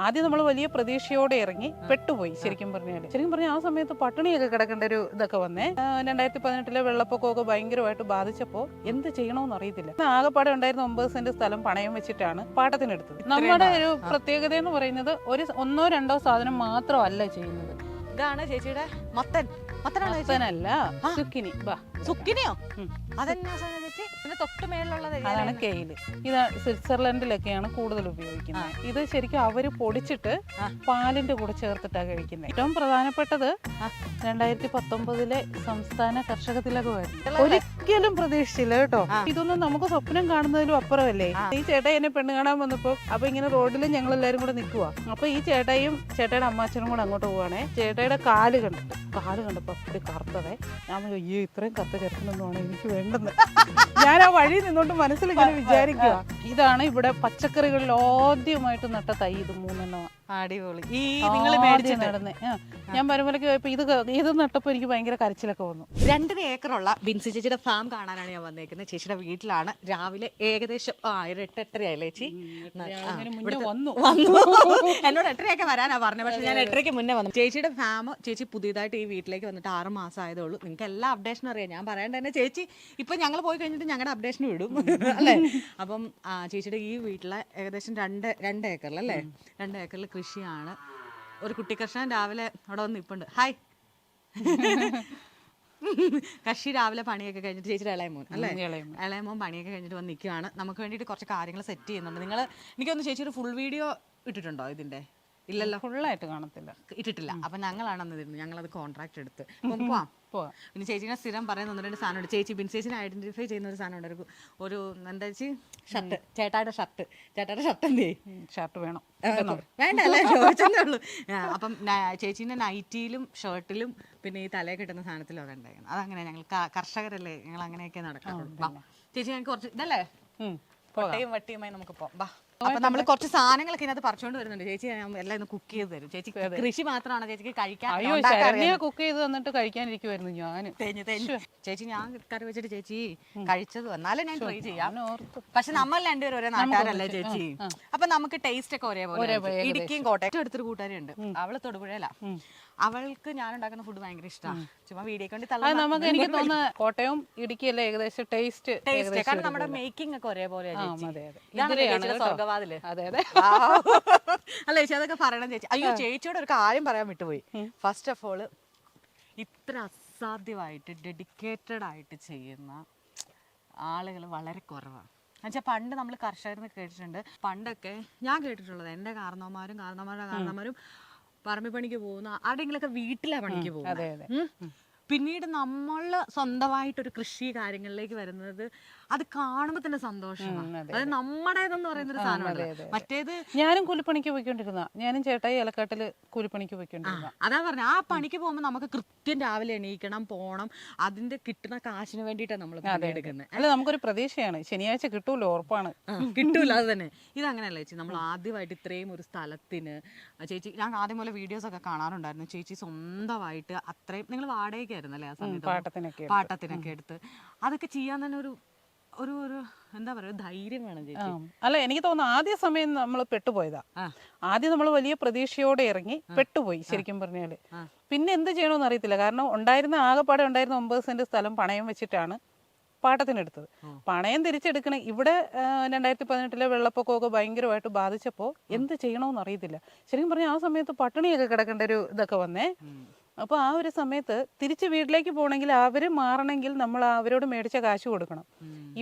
ആദ്യം നമ്മൾ വലിയ പ്രതീക്ഷയോടെ ഇറങ്ങി പെട്ടുപോയി. ശരിക്കും പറഞ്ഞാൽ ആ സമയത്ത് പട്ടിണിയൊക്കെ കിടക്കേണ്ട ഒരു ഇതൊക്കെ വന്നേ. 2018 വെള്ളപ്പൊക്കമൊക്കെ ഭയങ്കരമായിട്ട് ബാധിച്ചപ്പോൾ എന്ത് ചെയ്യണമെന്ന് അറിയത്തില്ല. ആകെപ്പാടെ ഉണ്ടായിരുന്ന 9 സെന്റ് സ്ഥലം പണയം വെച്ചിട്ടാണ് പാട്ടത്തിനെടുത്തത്. നമ്മുടെ ഒരു പ്രത്യേകത എന്ന് പറയുന്നത് ഒരു 1-2 സാധനം മാത്രമല്ല ചെയ്യുന്നത്. ഇതാണ് ചേച്ചിയുടെ മത്തൻ. മത്തനല്ല, സുക്കിനി. സുക്കിനിയോ? അതെന്നാ ചേച്ചി? പിന്നെ തൊട്ട് മേലുള്ളത് അതാണ് കെയില്. ഇത് സ്വിറ്റ്സർലൻഡിലൊക്കെയാണ് കൂടുതൽ ഉപയോഗിക്കുന്നത്. ഇത് ശരിക്കും അവര് പൊടിച്ചിട്ട് പാലിന്റെ കൂടെ ചേർത്തിട്ടാണ് കഴിക്കുന്നത്. ഏറ്റവും പ്രധാനപ്പെട്ടത് 2019 സംസ്ഥാന കർഷക തിലകമായിരുന്നു. ഒരിക്കലും പ്രതീക്ഷിച്ചില്ല കേട്ടോ. ഇതൊന്നും നമുക്ക് സ്വപ്നം കാണുന്നതിലും അപ്പുറമല്ലേ. ഈ ചേട്ടായി എന്നെ പെണ്ണ് കാണാൻ വന്നപ്പോ അപ്പൊ ഇങ്ങനെ റോഡിൽ ഞങ്ങൾ എല്ലാരും കൂടെ നിൽക്കുക. അപ്പൊ ഈ ചേട്ടായും ചേട്ടയുടെ അമ്മാച്ചനും കൂടെ അങ്ങോട്ട് പോവാണേ. ചേട്ടായുടെ കാല് കണ്ടപ്പോ അപ്പടി കറുത്തതേ. ഞാൻ അയ്യോ ഇത്രയും കറുത്ത ചെറുക്കനൊന്നുമാണ് എനിക്ക് വേണ്ടെന്ന്. ഞാൻ ആ വഴി നിന്നോണ്ട് മനസ്സിൽ ഇങ്ങനെ വിചാരിക്കുക. ഇതാണ് ഇവിടെ പച്ചക്കറികളിൽ ആദ്യമായിട്ട് നട്ട തൈ. ഇത് 3 അടിപൊളി. നടന്നേ. ഞാൻ വരുമ്പോഴേക്ക് ഇത് നട്ടപ്പോ എനിക്ക് ഭയങ്കര കരച്ചിലൊക്കെ വന്നു. 2 ഏക്കറുള്ള ബിൻസി ചേച്ചിയുടെ ഫാം കാണാനാണ് ഞാൻ വന്നേക്കുന്നത്. ചേച്ചിയുടെ വീട്ടിലാണ്. രാവിലെ ഏകദേശം 8-8:30 ആയില്ലേ ചേച്ചി? എന്നോട് 8:30 വരാനാ പറഞ്ഞത്. പക്ഷെ ഞാൻ 8:30 മുന്നേ വന്നു. ചേച്ചിയുടെ ഫാം ചേച്ചി പുതിയതായിട്ട് ഈ വീട്ടിലേക്ക് വന്നിട്ട് 6 മാസം ആയതേ ഉള്ളൂ. നിങ്ങൾക്ക് എല്ലാ അപ്ഡേഷനും അറിയാം. ഞാൻ പറയേണ്ട തന്നെ ചേച്ചി ഇപ്പൊ ഞങ്ങൾ പോയി കഴിഞ്ഞിട്ട് ഞങ്ങളുടെ അപ്ഡേഷൻ വിടും അല്ലേ. അപ്പം ചേച്ചിയുടെ ഈ വീട്ടിലെ ഏകദേശം 2 ഏക്കറിലല്ലേ, 2 ഏക്കറിൽ കൃഷിയാണ്. ഒരു കുട്ടി കർഷകൻ രാവിലെ അവിടെ വന്ന് നിൽപ്പുണ്ട്. ഹായ്. കക്ഷി രാവിലെ പണിയൊക്കെ കഴിഞ്ഞിട്ട് ചേച്ചിയുടെ ഇളയമോൻ അല്ലേ, ഇളയമോൻ പണിയൊക്കെ കഴിഞ്ഞിട്ട് വന്ന് നിൽക്കുകയാണ്. നമുക്ക് വേണ്ടിയിട്ട് കുറച്ച് കാര്യങ്ങൾ സെറ്റ് ചെയ്യുന്നുണ്ട്. നിങ്ങൾ എനിക്കൊന്ന് ചേച്ചിയുടെ ഫുൾ വീഡിയോ ഇട്ടിട്ടുണ്ടോ ഇതിന്റെ? ഇല്ലല്ലോ, ഫുള്ളായിട്ട് കാണത്തില്ല, ഇട്ടിട്ടില്ല. അപ്പൊ ഞങ്ങളാണ് അന്ന് തരുന്നത്. ഞങ്ങളത് കോൺട്രാക്ട് എടുത്ത് പോവാം. പിന്നെ ചേച്ചിനെ സ്ഥിരം പറയുന്ന 1-2 സാധനമുണ്ട്. ചേച്ചി ബിൻസേച്ചിനെ ഐഡന്റിഫൈ ചെയ്യുന്ന ഒരു സാധനമുണ്ട്. ഒരു എന്താ വെച്ച് ഷർട്ട്, ചേട്ടായുടെ ഷർട്ട് എന്തേ? ഷർട്ട് വേണം വേണ്ട അല്ലേ, ചോദിച്ചതേ ഉള്ളൂ. അപ്പം ചേച്ചീൻ്റെ നൈറ്റിയിലും ഷർട്ടിലും പിന്നെ ഈ തലയെ കിട്ടുന്ന സാധനത്തിലും ഒക്കെ ഉണ്ടായിരുന്നു. അതങ്ങനെ ഞങ്ങൾ കർഷകരല്ലേ, ഞങ്ങൾ അങ്ങനെയൊക്കെ നടക്കാറുള്ളൂ. ചേച്ചി ഞങ്ങൾക്ക് കുറച്ച് ഇതല്ലേ പൊട്ടയും വട്ടിയുമായി നമുക്ക് പോവാം. അപ്പൊ നമ്മൾ കുറച്ച് സാധനങ്ങളൊക്കെ ഇതിനകത്ത് പറിച്ചുകൊണ്ട് വരുന്നുണ്ട്. ചേച്ചി എല്ലാം ഇന്ന് കുക്ക് ചെയ്ത് തരും. ചേച്ചി കൃഷി മാത്രമാണ് ചേച്ചിക്ക് കഴിക്കാൻ. കുക്ക് ചെയ്ത് തന്നിട്ട് കഴിക്കാനിരിക്കുവായിരുന്നു ഞാൻ. ചേച്ചി ഞാൻ കറി വെച്ചിട്ട് ചേച്ചി കഴിച്ചത് എന്നാലും ഞാൻ ട്രൈ ചെയ്യാം. പക്ഷെ നമ്മൾ 2 പേരും ഒരേ നാട്ടുകാരല്ലേ ചേച്ചി. അപ്പൊ നമുക്ക് ടേസ്റ്റ് ഒക്കെ ഒരേപോലെ. ഇടുക്കിയും കോട്ടയം അടുത്തൊരു കൂട്ടുകാരിയുണ്ട്, അവള് തൊടുപുഴയിലാ. അവൾക്ക് ഞാൻ ഉണ്ടാക്കുന്ന ഫുഡ് ഭയങ്കര ഇഷ്ടമാണ്. ചുമ്മാ വീഡിയോ കൊണ്ട് നമുക്ക് എനിക്ക് തോന്നുന്നു കോട്ടയം ഇടുക്കിയല്ലേ ഏകദേശം ടേസ്റ്റ്, കാരണം നമ്മുടെ മേക്കിംഗ് ഒക്കെ ഒരേപോലെ. സ്വർഗവാതില് അതെ അല്ല ചേച്ചി, അതൊക്കെ പറയണം ചേച്ചി. അയ്യോ ചേച്ചിയോട് ഒരു കാര്യം പറയാൻ വിട്ടുപോയി. ഫസ്റ്റ് ഓഫ് ഓള് ഇത്ര അസാധ്യമായിട്ട് ഡെഡിക്കേറ്റഡ് ആയിട്ട് ചെയ്യുന്ന ആളുകൾ വളരെ കുറവാണ്. എന്നുവെച്ചാൽ പണ്ട് നമ്മൾ കർഷകരെന്ന് കേട്ടിട്ടുണ്ട്. പണ്ടൊക്കെ ഞാൻ കേട്ടിട്ടുള്ളത് എൻ്റെ കാരണവന്മാരും പറമ്പി പണിക്ക് പോകുന്ന ആരുടെങ്കിലൊക്കെ വീട്ടിലെ പണിക്ക് പോകുന്നത്. പിന്നീട് നമ്മൾ സ്വന്തമായിട്ടൊരു കൃഷി കാര്യങ്ങളിലേക്ക് വരുന്നത് അത് കാണുമ്പോൾ തന്നെ സന്തോഷമാണ്. അതായത് നമ്മുടേതെന്ന് പറയുന്ന ഒരു സാധനമാണ്. മറ്റേത് ഞാനും കൂലിപ്പണിക്ക് പോയിക്കൊണ്ടിരുന്ന, ഞാനും ചേട്ടായി ഏലക്കാട്ടില് കൂലിപ്പണിക്ക് പോയിക്കൊണ്ടിരുന്ന. അതാ പറഞ്ഞ ആ പണിക്ക് പോകുമ്പോൾ നമുക്ക് കൃത്യം രാവിലെ എണീക്കണം, പോണം. അതിന്റെ കിട്ടുന്ന കാശിന് വേണ്ടിയിട്ടാണ് നമ്മൾ എടുക്കുന്നത്. അല്ല, നമുക്കൊരു പ്രതീക്ഷയാണ് ശനിയാഴ്ച കിട്ടൂല്ലോ, ഉറപ്പാണ്. കിട്ടൂല. അത് തന്നെ. ഇതങ്ങനെയല്ല ചേച്ചി. നമ്മൾ ആദ്യമായിട്ട് ഇത്രയും ഒരു സ്ഥലത്തിന് ചേച്ചി, ഞാൻ ആദ്യം പോലെ വീഡിയോസ് ഒക്കെ കാണാറുണ്ടായിരുന്നു. ചേച്ചി സ്വന്തമായിട്ട് അത്രയും, നിങ്ങൾ വാടകയ്ക്കായിരുന്നു അല്ലേ ആ സമയത്ത്, പാട്ടത്തിനൊക്കെ എടുത്ത് അതൊക്കെ ചെയ്യാൻ തന്നെ ഒരു എന്താ പറയുക, ധൈര്യം വേണം ചേച്ചി. അല്ല, എനിക്ക് തോന്നുന്നു ആദ്യ സമയം നമ്മൾ പെട്ടുപോയതാ. ആദ്യം നമ്മൾ വലിയ പ്രതീക്ഷയോടെ ഇറങ്ങി പെട്ടുപോയി. ശരിക്കും പറഞ്ഞാല് പിന്നെ എന്ത് ചെയ്യണമെന്ന് അറിയത്തില്ല. കാരണം ആകെപ്പാടെ ഉണ്ടായിരുന്ന 9 സെന്റ് സ്ഥലം പണയം വെച്ചിട്ടാണ് പാട്ടത്തിനെടുത്തത്. പണയം തിരിച്ചെടുക്കണേ. ഇവിടെ 2018 വെള്ളപ്പൊക്കമൊക്കെ ഭയങ്കരമായിട്ട് ബാധിച്ചപ്പോൾ എന്ത് ചെയ്യണമെന്ന് അറിയത്തില്ല. ശരിക്കും പറഞ്ഞാൽ ആ സമയത്ത് പട്ടിണിയൊക്കെ കിടക്കേണ്ട ഒരു ഇതൊക്കെ വന്നേ. അപ്പോൾ ആ ഒരു സമയത്ത് തിരിച്ച് വീട്ടിലേക്ക് പോകണമെങ്കിൽ അവര് മാറണമെങ്കിൽ നമ്മൾ അവരോട് മേടിച്ച കാശ് കൊടുക്കണം.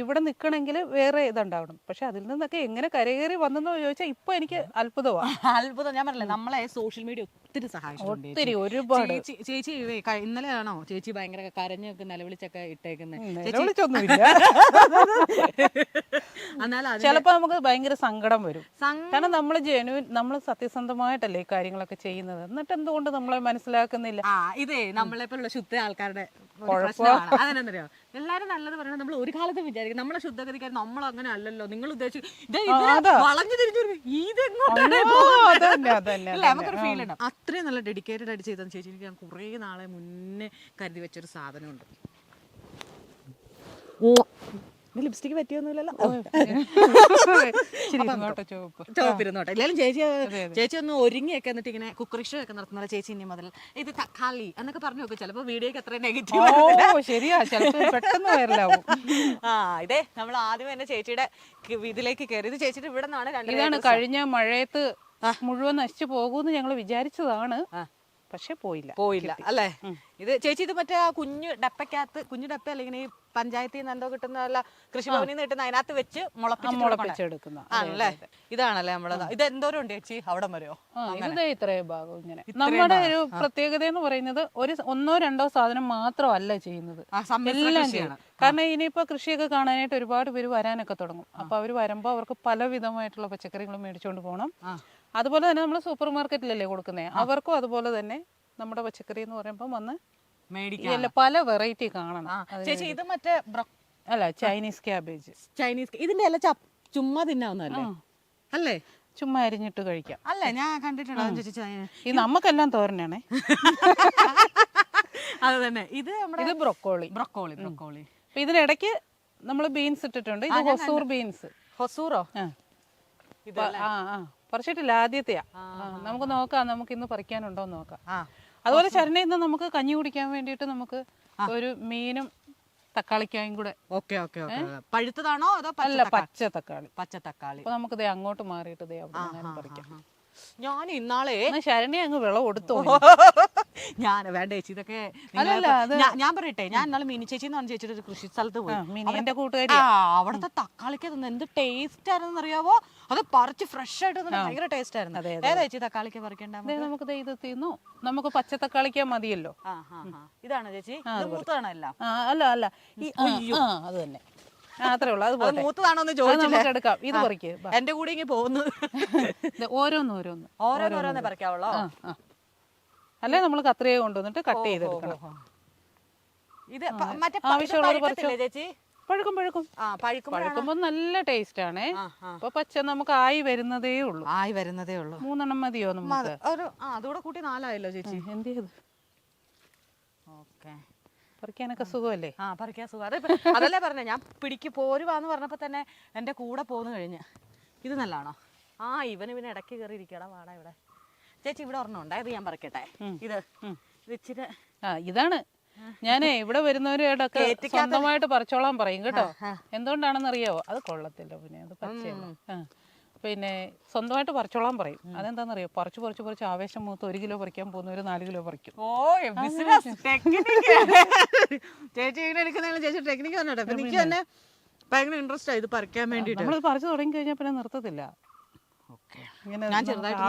ഇവിടെ നിൽക്കണമെങ്കിൽ വേറെ ഇതുണ്ടാവണം. പക്ഷെ അതിൽ നിന്നൊക്കെ എങ്ങനെ കരകയറി വന്നെന്ന് ചോദിച്ചാൽ ഇപ്പൊ എനിക്ക് അത്ഭുതമാണ്. ഞാൻ പറഞ്ഞില്ല, നമ്മളെ സോഷ്യൽ മീഡിയ ഒത്തിരി സഹായിച്ചിട്ടുണ്ട്. ഒത്തിരി, ഒരുപാട്. ചേച്ചി ഇന്നലെയാണോ ചേച്ചി ഭയങ്കര കരഞ്ഞൊക്കെ നിലവിളിച്ചൊക്കെ ഇട്ടേക്കുന്നത്? ചിലപ്പോ നമുക്ക് ഭയങ്കര സങ്കടം വരും. കാരണം നമ്മൾ സത്യസന്ധമായിട്ടല്ലേ ഈ കാര്യങ്ങളൊക്കെ ചെയ്യുന്നത്. എന്നിട്ട് എന്തുകൊണ്ട് നമ്മളെ മനസ്സിലാക്കുന്നില്ല? ഇതേ നമ്മളെ പോലുള്ള ശുദ്ധ ആൾക്കാരുടെ പ്രശ്നമാണ്. അതെന്നറിയോ, എല്ലാരും നല്ലത് പറയണം. നമ്മൾ ഒരു കാലത്ത് വിചാരിക്കും നമ്മളെ ശുദ്ധഗതിക്കാർ നമ്മൾ അങ്ങനെ അല്ലല്ലോ, നിങ്ങൾ ഉദ്ദേശിച്ചു വളഞ്ഞു തിരിച്ചു നമുക്കൊരു ഫീൽ ഉണ്ട്. അത്രയും നല്ല ഡെഡിക്കേറ്റഡ് ആയിട്ട് ചെയ്തെന്ന് ചേച്ചി എനിക്ക് ഞാൻ കുറേ നാളെ മുന്നേ കരുതി വെച്ചൊരു സാധനമുണ്ട്. ലിപ്സ്റ്റിക് പറ്റിയൊന്നുമില്ലല്ലോ. ശരി, ഇങ്ങോട്ട് ചുവപ്പ്. ചോപ്പിരുന്നോട്ടെ. എല്ലാവരും ചേച്ചി ഒന്ന് ഒരുങ്ങിയൊക്കെ എന്നിട്ട് ഇങ്ങനെ കുക്കറി ഷോ ഒക്കെ നടത്തുന്ന ചേച്ചി ഇനി മുതൽ ഇത് തക്കാളി എന്നൊക്കെ പറഞ്ഞു നോക്കും. ചിലപ്പോൾ വീഡിയോക്ക് അത്ര നെഗറ്റീവ്. ഓ ശരിയാ, ചിലപ്പോൾ പെട്ടെന്ന് വൈറലാവും. ആ ഇതേ നമ്മൾ ആദ്യം തന്നെ ചേച്ചിയുടെ ഇതിലേക്ക് കയറി. ഇത് ചേച്ചിയുടെ ഇവിടെ നിന്നാണ്. ഇതാണ് കഴിഞ്ഞ മഴയത്ത് മുഴുവൻ നശിച്ചു പോകുമെന്ന് ഞങ്ങൾ വിചാരിച്ചതാണ്, പക്ഷെ പോയില്ല അല്ലേ. ഇത് ചേച്ചി ഇത് മറ്റേ ആ കുഞ്ഞു ഡപ്പ അല്ലെങ്കിൽ ഈ പഞ്ചായത്തിൽ നിന്ന് എന്തോ കിട്ടുന്ന അല്ല കൃഷിഭവനിൽ നിന്ന് കിട്ടുന്ന അതിനകത്ത് വെച്ച് മുളപ്പിച്ചെടുക്കുന്ന ആണല്ലേ. ഇതാണല്ലേ നമ്മളത്. ഇത് എന്തോരം ഉണ്ട് ചേച്ചി അവിടെ വരെയോ? ഇത് ഇത്രയും ഭാഗം ഇങ്ങനെ. നമ്മുടെ ഒരു പ്രത്യേകത എന്ന് പറയുന്നത് ഒരു 1-2 സാധനം മാത്രമല്ല ചെയ്യുന്നത്, എല്ലാം ചെയ്യണം. കാരണം ഇനിയിപ്പോ കൃഷിയൊക്കെ കാണാനായിട്ട് ഒരുപാട് പേര് വരാനൊക്കെ തുടങ്ങും. അപ്പൊ അവര് വരുമ്പോ അവർക്ക് പല വിധമായിട്ടുള്ള പച്ചക്കറികൾ മേടിച്ചോണ്ട് പോകണം. അതുപോലെ തന്നെ നമ്മൾ സൂപ്പർ മാർക്കറ്റിലല്ലേ കൊടുക്കുന്നത്, അവർക്കും അതുപോലെ തന്നെ നമ്മുടെ പച്ചക്കറി എന്ന് പറയുമ്പോൾ വന്ന് പല വെറൈറ്റി കാണണം. ചേച്ചി ഇത് മറ്റേ അല്ല ചൈനീസ് ക്യാബേജ്. ഇതിന്റെ എല്ലാം ചുമ്മാ തിന്നാവുന്നല്ലേ അല്ലേ? ചുമ്മാ അരിഞ്ഞിട്ട് കഴിക്കാം. അല്ലേ, ഞാൻ കണ്ടിട്ടുണ്ട്. ഇത് നമുക്കെല്ലാം തോരനാണേ. അത് തന്നെ. ഇത് ബ്രൊക്കോളി. ഇതിനിടയ്ക്ക് നമ്മൾ ബീൻസ് ഇട്ടിട്ടുണ്ട്. ഇത് ഹൊസൂർ ബീൻസ്. ഹൊസൂറോ? പറിച്ചിട്ടില്ല, ആദ്യത്തെയാ. നമുക്ക് നോക്കാം, നമുക്ക് ഇന്ന് പറിക്കാനുണ്ടോന്ന് നോക്കാം. അതുപോലെ ശരണ ഇന്ന് നമുക്ക് കഞ്ഞി കുടിക്കാൻ വേണ്ടിയിട്ട് നമുക്ക് ഒരു മീനും തക്കാളിക്കായും കൂടെ. പഴുത്തതാണോ അതോ അല്ല, പച്ച തക്കാളി. അപ്പൊ നമുക്ക് അങ്ങോട്ട് മാറിയിട്ട് അവിടെ പറിക്കാം. ഞാൻ ഇന്നാളെ ശരണി അങ്ങ് വിളവ് കൊടുത്തു. ഞാൻ വേണ്ട ചേച്ചി ഇതൊക്കെ ഞാൻ പറയട്ടെ. ഞാൻ ഇന്നാളെ മിനി ചേച്ചി എന്ന് പറഞ്ഞ ചേച്ചിയുടെ ഒരു കൃഷി സ്ഥലത്ത് പോയി. എന്റെ കൂട്ടുകാരി. അവിടുത്തെ തക്കാളിക്ക് എന്ത് ടേസ്റ്റ് ആയിരുന്നു അറിയാവോ? അത് പറിച്ച് ഫ്രഷ് ആയിട്ട് ഭയങ്കര ടേസ്റ്റ് ആയിരുന്നു. ഏതാ ചേച്ചി തക്കാളിക്ക് പറിക്കേണ്ട? നമുക്ക് ഇത് തീർന്നു. നമുക്ക് പച്ച തക്കാളിക്ക മതിയല്ലോ. ഇതാണ് ചേച്ചി മൂത്തതാണല്ല? അല്ല അത് തന്നെ അത്രേ ഉള്ളൂ. അത് മൂത്തതാണോന്ന് എടുക്കാം. ഇത് പറിക്ക്. എന്റെ കൂടെ ഇങ്ങനെ പോകുന്നു. ഓരോന്നോരോന്ന് പറിക്കാവുള്ളോ? അല്ലെ നമ്മൾ കത്രിക കൊണ്ടുവന്നിട്ട് കട്ട് ചെയ്തെടുക്കണം. ഇത് ആവശ്യമുള്ളത് പറിച്ചോ ചേച്ചി. പഴുക്കുമ്പോ നല്ല ടേസ്റ്റ് ആണ്. ഇപ്പൊ പച്ച നമുക്ക് ആയി വരുന്നതേ ഉള്ളൂ. 3 മതിയോ നമുക്ക്? അതുകൂടെ കൂട്ടി 4 ആയല്ലോ ചേച്ചി. എന്ത് ചെയ്ത് പറിക്കാനൊക്കെ സുഖമല്ലേ? പറിക്കാൻ സുഖം. അതല്ലേ പറഞ്ഞേ, ഞാൻ പിടിക്ക് പോരുവാന്ന് പറഞ്ഞപ്പോ തന്നെ എന്റെ കൂടെ പോന്നു കഴിഞ്ഞ്. ഇത് നല്ലതാണോ? ഇവന് ഇടയ്ക്ക് കയറി ഇരിക്കടാ വാടാ ഇവിടെ. ചേച്ചി ഇവിടെ ഒരെണ്ണം ഉണ്ടായത് ഞാൻ പറിക്കട്ടെ. ഇത് ഇച്ചിരി ഇതാണ് ഞാനേ ഇവിടെ വരുന്നവരോടൊക്കെ സ്വന്തമായിട്ട് പറിച്ചോളാൻ പറയും കേട്ടോ. എന്തുകൊണ്ടാണെന്ന് അറിയാവോ? അത് കൊള്ളത്തില്ല, പിന്നെ അത് പച്ചയല്ല. പിന്നെ സ്വന്തമായിട്ട് പറിച്ചോളാൻ പറയും. അതെന്താണെന്നറിയോ? പറിച്ച് ആവേശം മൂത്ത് 1 കിലോ പറിക്കാൻ പോകുന്നവർ 4 കിലോ പറിക്കും. ചേച്ചി ഇങ്ങനെ എടുക്കുന്ന ചേച്ചി ടെക്നിക്ക് തന്നെ. എനിക്ക് തന്നെ ഭയങ്കര ഇൻട്രസ്റ്റ് ആയി ഇത് പറിക്കാൻ വേണ്ടിട്ട്. നമ്മൾ പറിച്ചു തുടങ്ങി കഴിഞ്ഞാൽ പിന്നെ നിർത്തത്തില്ല. ഞാൻ ചെറുതായിട്ട്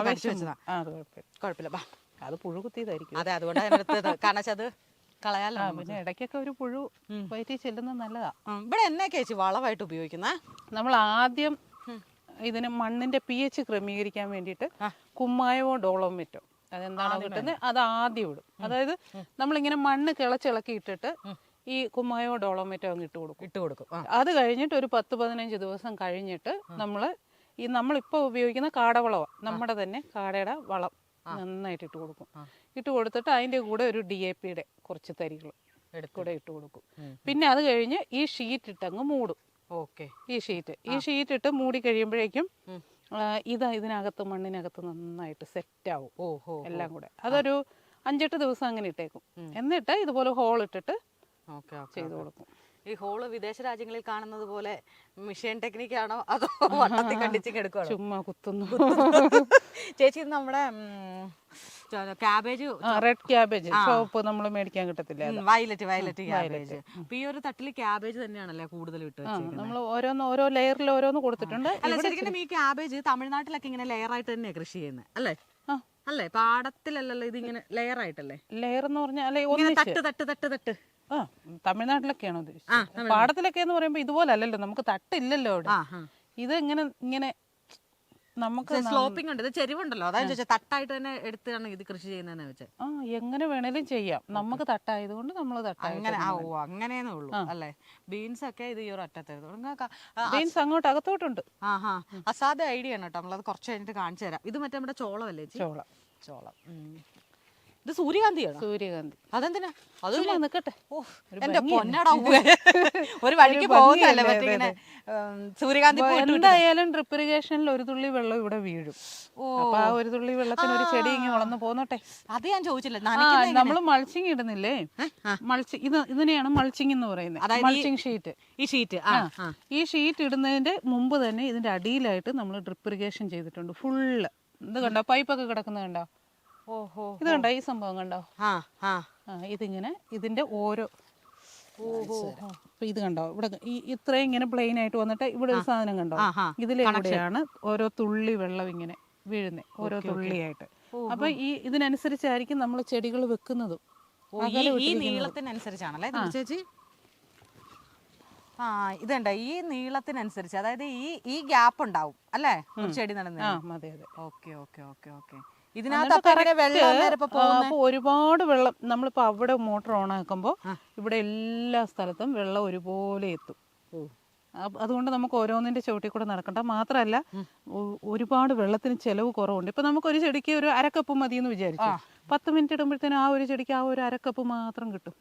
കുഴപ്പമില്ല. അത് പുഴു കുത്തിയതായിരിക്കും. അതെ, അതുകൊണ്ടാണ് കാരണം അത് കളയാലോ. പിന്നെ ഇടയ്ക്കൊക്കെ ഒരു പുഴു വയറ്റിൽ ചെല്ലുന്നത് നല്ലതാ. ഇവിടെ എന്നൊക്കെ ചേച്ചി വളമായിട്ട് ഉപയോഗിക്കുന്നത്? നമ്മൾ ആദ്യം ഇതിന് മണ്ണിന്റെ pH ക്രമീകരിക്കാൻ വേണ്ടിയിട്ട് കുമ്മായമോ ഡോളോമേറ്റോ അതെന്താണോ കിട്ടുന്നത് അത് ആദ്യം ഇടും. അതായത് നമ്മളിങ്ങനെ മണ്ണ് കിളച്ചിളക്കി ഇട്ടിട്ട് ഈ കുമ്മായമോ ഡോളോമേറ്റോ അങ്ങ് ഇട്ട് കൊടുക്കും. അത് കഴിഞ്ഞിട്ട് ഒരു 10-15 ദിവസം കഴിഞ്ഞിട്ട് നമ്മളിപ്പോൾ ഉപയോഗിക്കുന്ന കാടവളമാണ്, നമ്മുടെ തന്നെ കാടയുടെ വളം നന്നായിട്ട് ഇട്ട് കൊടുക്കും. ഇട്ട് കൊടുത്തിട്ട് അതിൻ്റെ കൂടെ ഒരു DAPയുടെ കുറച്ച് തരികൾ കൂടെ ഇട്ട് കൊടുക്കും. പിന്നെ അത് കഴിഞ്ഞ് ഈ ഷീറ്റ് ഇട്ടങ്ങ് മൂടും. ഈ ഷീറ്റ് ഇട്ട് മൂടി കഴിയുമ്പോഴേക്കും ഇതിനകത്ത് മണ്ണിനകത്ത് നന്നായിട്ട് സെറ്റ് ആവും എല്ലാം കൂടെ. അതൊരു 5-8 ദിവസം അങ്ങനെ ഇട്ടേക്കും. എന്നിട്ട് ഇതുപോലെ ഹോൾ ഇട്ടിട്ട് ചെയ്ത് കൊടുക്കും. ഈ ഹോള് വിദേശ രാജ്യങ്ങളിൽ കാണുന്നത് പോലെ മിഷൻ ടെക്നിക്ക് ആണോ അതോ വട്ടത്തിൽ കണ്ടിച്ചെടുക്കണോ? ചുമ്മാ കുത്തുന്നു. ചേച്ചി നമ്മുടെ ക്യാബേജ്, റെഡ് ക്യാബേജ് ഷോപ്പ് നമ്മൾ മേടിക്കാൻ കിട്ടത്തില്ല, വയലറ്റ് ക്യാബേജ്. അപ്പൊ ഈ ഒരു തട്ടില് ക്യാബേജ് തന്നെയാണല്ലേ കൂടുതൽ ഇട്ട് നമ്മൾ ഓരോ ലെയറിൽ ഓരോന്ന് കൊടുത്തിട്ടുണ്ട്. ശരിക്കും ഈ ക്യാബേജ് തമിഴ്നാട്ടിലൊക്കെ ഇങ്ങനെ ലെയർ ആയിട്ട് തന്നെയാണ് കൃഷി ചെയ്യുന്നത് അല്ലേ? അല്ലേ, പാടത്തിലല്ലല്ലോ ഇത് ഇങ്ങനെ ലെയർ ആയിട്ടല്ലേ? ലെയർ എന്ന് പറഞ്ഞാൽ തട്ട് തമിഴ്നാട്ടിലൊക്കെയാണോ ഉദ്ദേശിച്ചത്? പാടത്തിലൊക്കെ എന്ന് പറയുമ്പോ ഇതുപോലെ അല്ലല്ലോ, നമുക്ക് തട്ടില്ലല്ലോ അവിടെ. ഇത് ഇങ്ങനെ നമുക്ക് സ്ലോപ്പിംഗ് ഉണ്ട്, ഇത് ചെരിവുണ്ടല്ലോ, അതായത് ചോദിച്ചാൽ തട്ടായിട്ട് തന്നെ എടുത്താണ് ഇത് കൃഷി ചെയ്യുന്നതെന്ന് വെച്ചാൽ. എങ്ങനെ വേണേലും ചെയ്യാം, നമുക്ക് തട്ടായതുകൊണ്ട് നമ്മൾ അങ്ങനെയെന്നേ ഉള്ളൂ അല്ലേ? ബീൻസ് ഒക്കെ ഇത് ഈ ഒരു അറ്റത്തായിരുന്നു. ബീൻസ് അങ്ങോട്ട് അകത്തോട്ടുണ്ട്. അസാധ്യ ഐഡിയ ആണ് കേട്ടോ. നമ്മളത് കുറച്ച് കഴിഞ്ഞിട്ട് കാണിച്ചു തരാം. ഇത് മറ്റേ നമ്മുടെ ചോളം അല്ലേ? ചോളം ഇത് സൂര്യകാന്തിയാണോ? സൂര്യകാന്തി. അതെന്തിനാ? അത് ചുമ്മാ നിക്കട്ടെ. എന്റെ പൊന്നടാ ഒരു വഴിക്ക് പോകുന്നല്ലേ മറ്റേ ഇങ്ങനെ സൂര്യകാന്തി പൂ ഇട്ട് എന്തായാലും ഡ്രിപ്പ് ഇറിഗേഷനിൽ ഒരു തുള്ളി വെള്ളം ഇവിടെ വീഴും. അപ്പൊ ആ ഒരു തുള്ളി വെള്ളത്തിന് ഒരു ചെടി ഇങ്ങനെ വളർന്നു പോന്നോട്ടെ. അത് ഞാൻ ചോദിച്ചില്ല. നമ്മൾ മൾച്ചിങ് ഇടുന്നില്ലേ, ഇതിനെയാണ് മൾച്ചിങ് എന്ന് പറയുന്നത്. Mulching sheet. ഈ ഷീറ്റ് ഈ ഷീറ്റ് ഇടുന്നതിന്റെ മുമ്പ് തന്നെ ഇതിന്റെ അടിയിലായിട്ട് നമ്മൾ ഡ്രിപ്പ് ഇറിഗേഷൻ ചെയ്തിട്ടുണ്ട് ഫുള്ള്. ഇത് കണ്ടോ, പൈപ്പൊക്കെ കിടക്കുന്നത് കണ്ടോ? ഓഹോ, ഇത് കണ്ടോ, ഈ സംഭവം കണ്ടോ? ഇതിങ്ങനെ ഇതിന്റെ ഓരോ ഇത് കണ്ടോ, ഇവിടെ ഇത്രയും ഇങ്ങനെ പ്ലെയിൻ ആയിട്ട് വന്നിട്ട് ഇവിടെ ഒരു സാധനം കണ്ടോ, ഇതിലൂടെയാണ് ഓരോ തുള്ളി വെള്ളം ഇങ്ങനെ വീഴുന്നത്, ഓരോ തുള്ളിയായിട്ട്. അപ്പൊ ഇതിനനുസരിച്ചായിരിക്കും നമ്മൾ ചെടികൾ വെക്കുന്നതും. ഈ നീളത്തിനനുസരിച്ചാണല്ലേ ചേച്ചി? ഇതുണ്ട്, ഈ നീളത്തിനനുസരിച്ച്, അതായത് ഈ ഗ്യാപ്പ് ഉണ്ടാവും അല്ലേ ചെടി നടുന്നത്? അതെ അതെ. Okay okay okay okay. ഇതിനകത്ത് ഒരുപാട് വെള്ളം നമ്മളിപ്പോ അവിടെ മോട്ടർ ഓൺ ആക്കുമ്പോൾ ഇവിടെ എല്ലാ സ്ഥലത്തും വെള്ളം ഒരുപോലെ എത്തും. അതുകൊണ്ട് നമുക്ക് ഓരോന്നിന്റെ ചുവട്ടിൽ കൂടെ നടക്കണ്ട. മാത്രമല്ല ഒരുപാട് വെള്ളത്തിന് ചെലവ് കുറവുണ്ട്. ഇപ്പൊ നമുക്ക് ഒരു ചെടിക്ക് ഒരു അരക്കപ്പ് മതി എന്ന് വിചാരിച്ചു, 10 മിനിറ്റ് ഇടുമ്പോഴത്തേനും ആ ഒരു ചെടിക്ക് ആ ഒരു അരക്കപ്പ് മാത്രം കിട്ടും.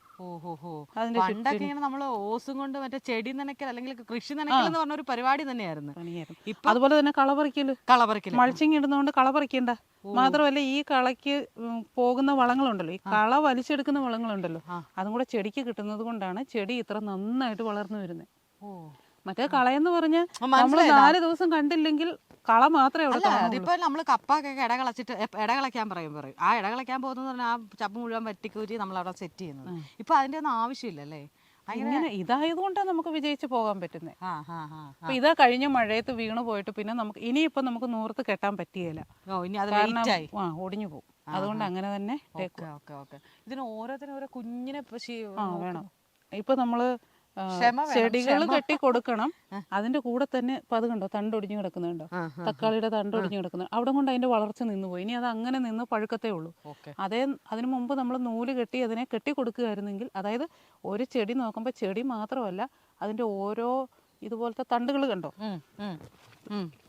പണ്ടൊക്കെ നമ്മള് ഓസും കൊണ്ട് മറ്റേ ചെടി നനയ്ക്കൽ അല്ലെങ്കിൽ കൃഷി നനയ്ക്കൽ എന്ന് പറഞ്ഞ ഒരു പരിപാടി തന്നെയായിരുന്നു. അതുപോലെ തന്നെ കളപറിക്കല് മൾച്ചിങ് ഇടുന്നതുകൊണ്ട് കളപറിക്കണ്ട. മാത്രമല്ല ഈ കളയ്ക്ക് പോകുന്ന വളങ്ങളുണ്ടല്ലോ, ഈ കള വലിച്ചെടുക്കുന്ന വളങ്ങളുണ്ടല്ലോ, അതും കൂടെ ചെടിക്ക് കിട്ടുന്നത് കൊണ്ടാണ് ചെടി ഇത്ര നന്നായിട്ട് വളർന്നു വരുന്നത്. മറ്റേ കളയെന്ന് പറഞ്ഞാൽ നമ്മള് 4 ദിവസം കണ്ടില്ലെങ്കിൽ കള മാത്രമേ ഉള്ളൂ. അതിപ്പോ നമ്മള് കപ്പൊക്കെ ഇടകളയ്ക്കാൻ പറയും. ആ ഇടകളയ്ക്കാൻ പോകുന്ന പറഞ്ഞാൽ ആ ചപ്പ് മുഴുവൻ വെട്ടിക്കൂരി നമ്മൾ അവിടെ സെറ്റ് ചെയ്യുന്നത്. ഇപ്പൊ അതിന്റെ ഒന്നും ആവശ്യമില്ലല്ലേ? അങ്ങനെ ഇതായതുകൊണ്ടാണ് നമുക്ക് വിജയിച്ച് പോകാൻ പറ്റുന്നത്. അപ്പൊ ഇതാ കഴിഞ്ഞ മഴയത്ത് വീണ് പോയിട്ട് പിന്നെ ഇനിയിപ്പോ നമുക്ക് നൂർത്ത് കെട്ടാൻ പറ്റിയല്ല, ഒടിഞ്ഞു പോകും. അതുകൊണ്ട് അങ്ങനെ തന്നെ ഇതിന് ഓരോരുത്തരും ഓരോ കുഞ്ഞിനെ വേണം. ഇപ്പൊ നമ്മള് ചെടികൾ കെട്ടി കൊടുക്കണം. അതിന്റെ കൂടെ തന്നെ ഇപ്പൊ അത് കണ്ടോ, തണ്ടൊടിഞ്ഞു കിടക്കുന്നുണ്ടോ, തക്കാളിയുടെ തണ്ടൊടിഞ്ഞു കിടക്കുന്നത്, അവിടെ കൊണ്ട് അതിന്റെ വളർച്ച നിന്നുപോയി. ഇനി അത് അങ്ങനെ നിന്ന് പഴുക്കത്തേ ഉള്ളൂ. അതിനു മുമ്പ് നമ്മൾ നൂല് കെട്ടി അതിനെ കെട്ടി കൊടുക്കുകയായിരുന്നെങ്കിൽ, അതായത് ഒരു ചെടി നോക്കുമ്പോൾ ചെടി മാത്രമല്ല അതിന്റെ ഓരോ ഇതുപോലത്തെ തണ്ടുകൾ കണ്ടോ,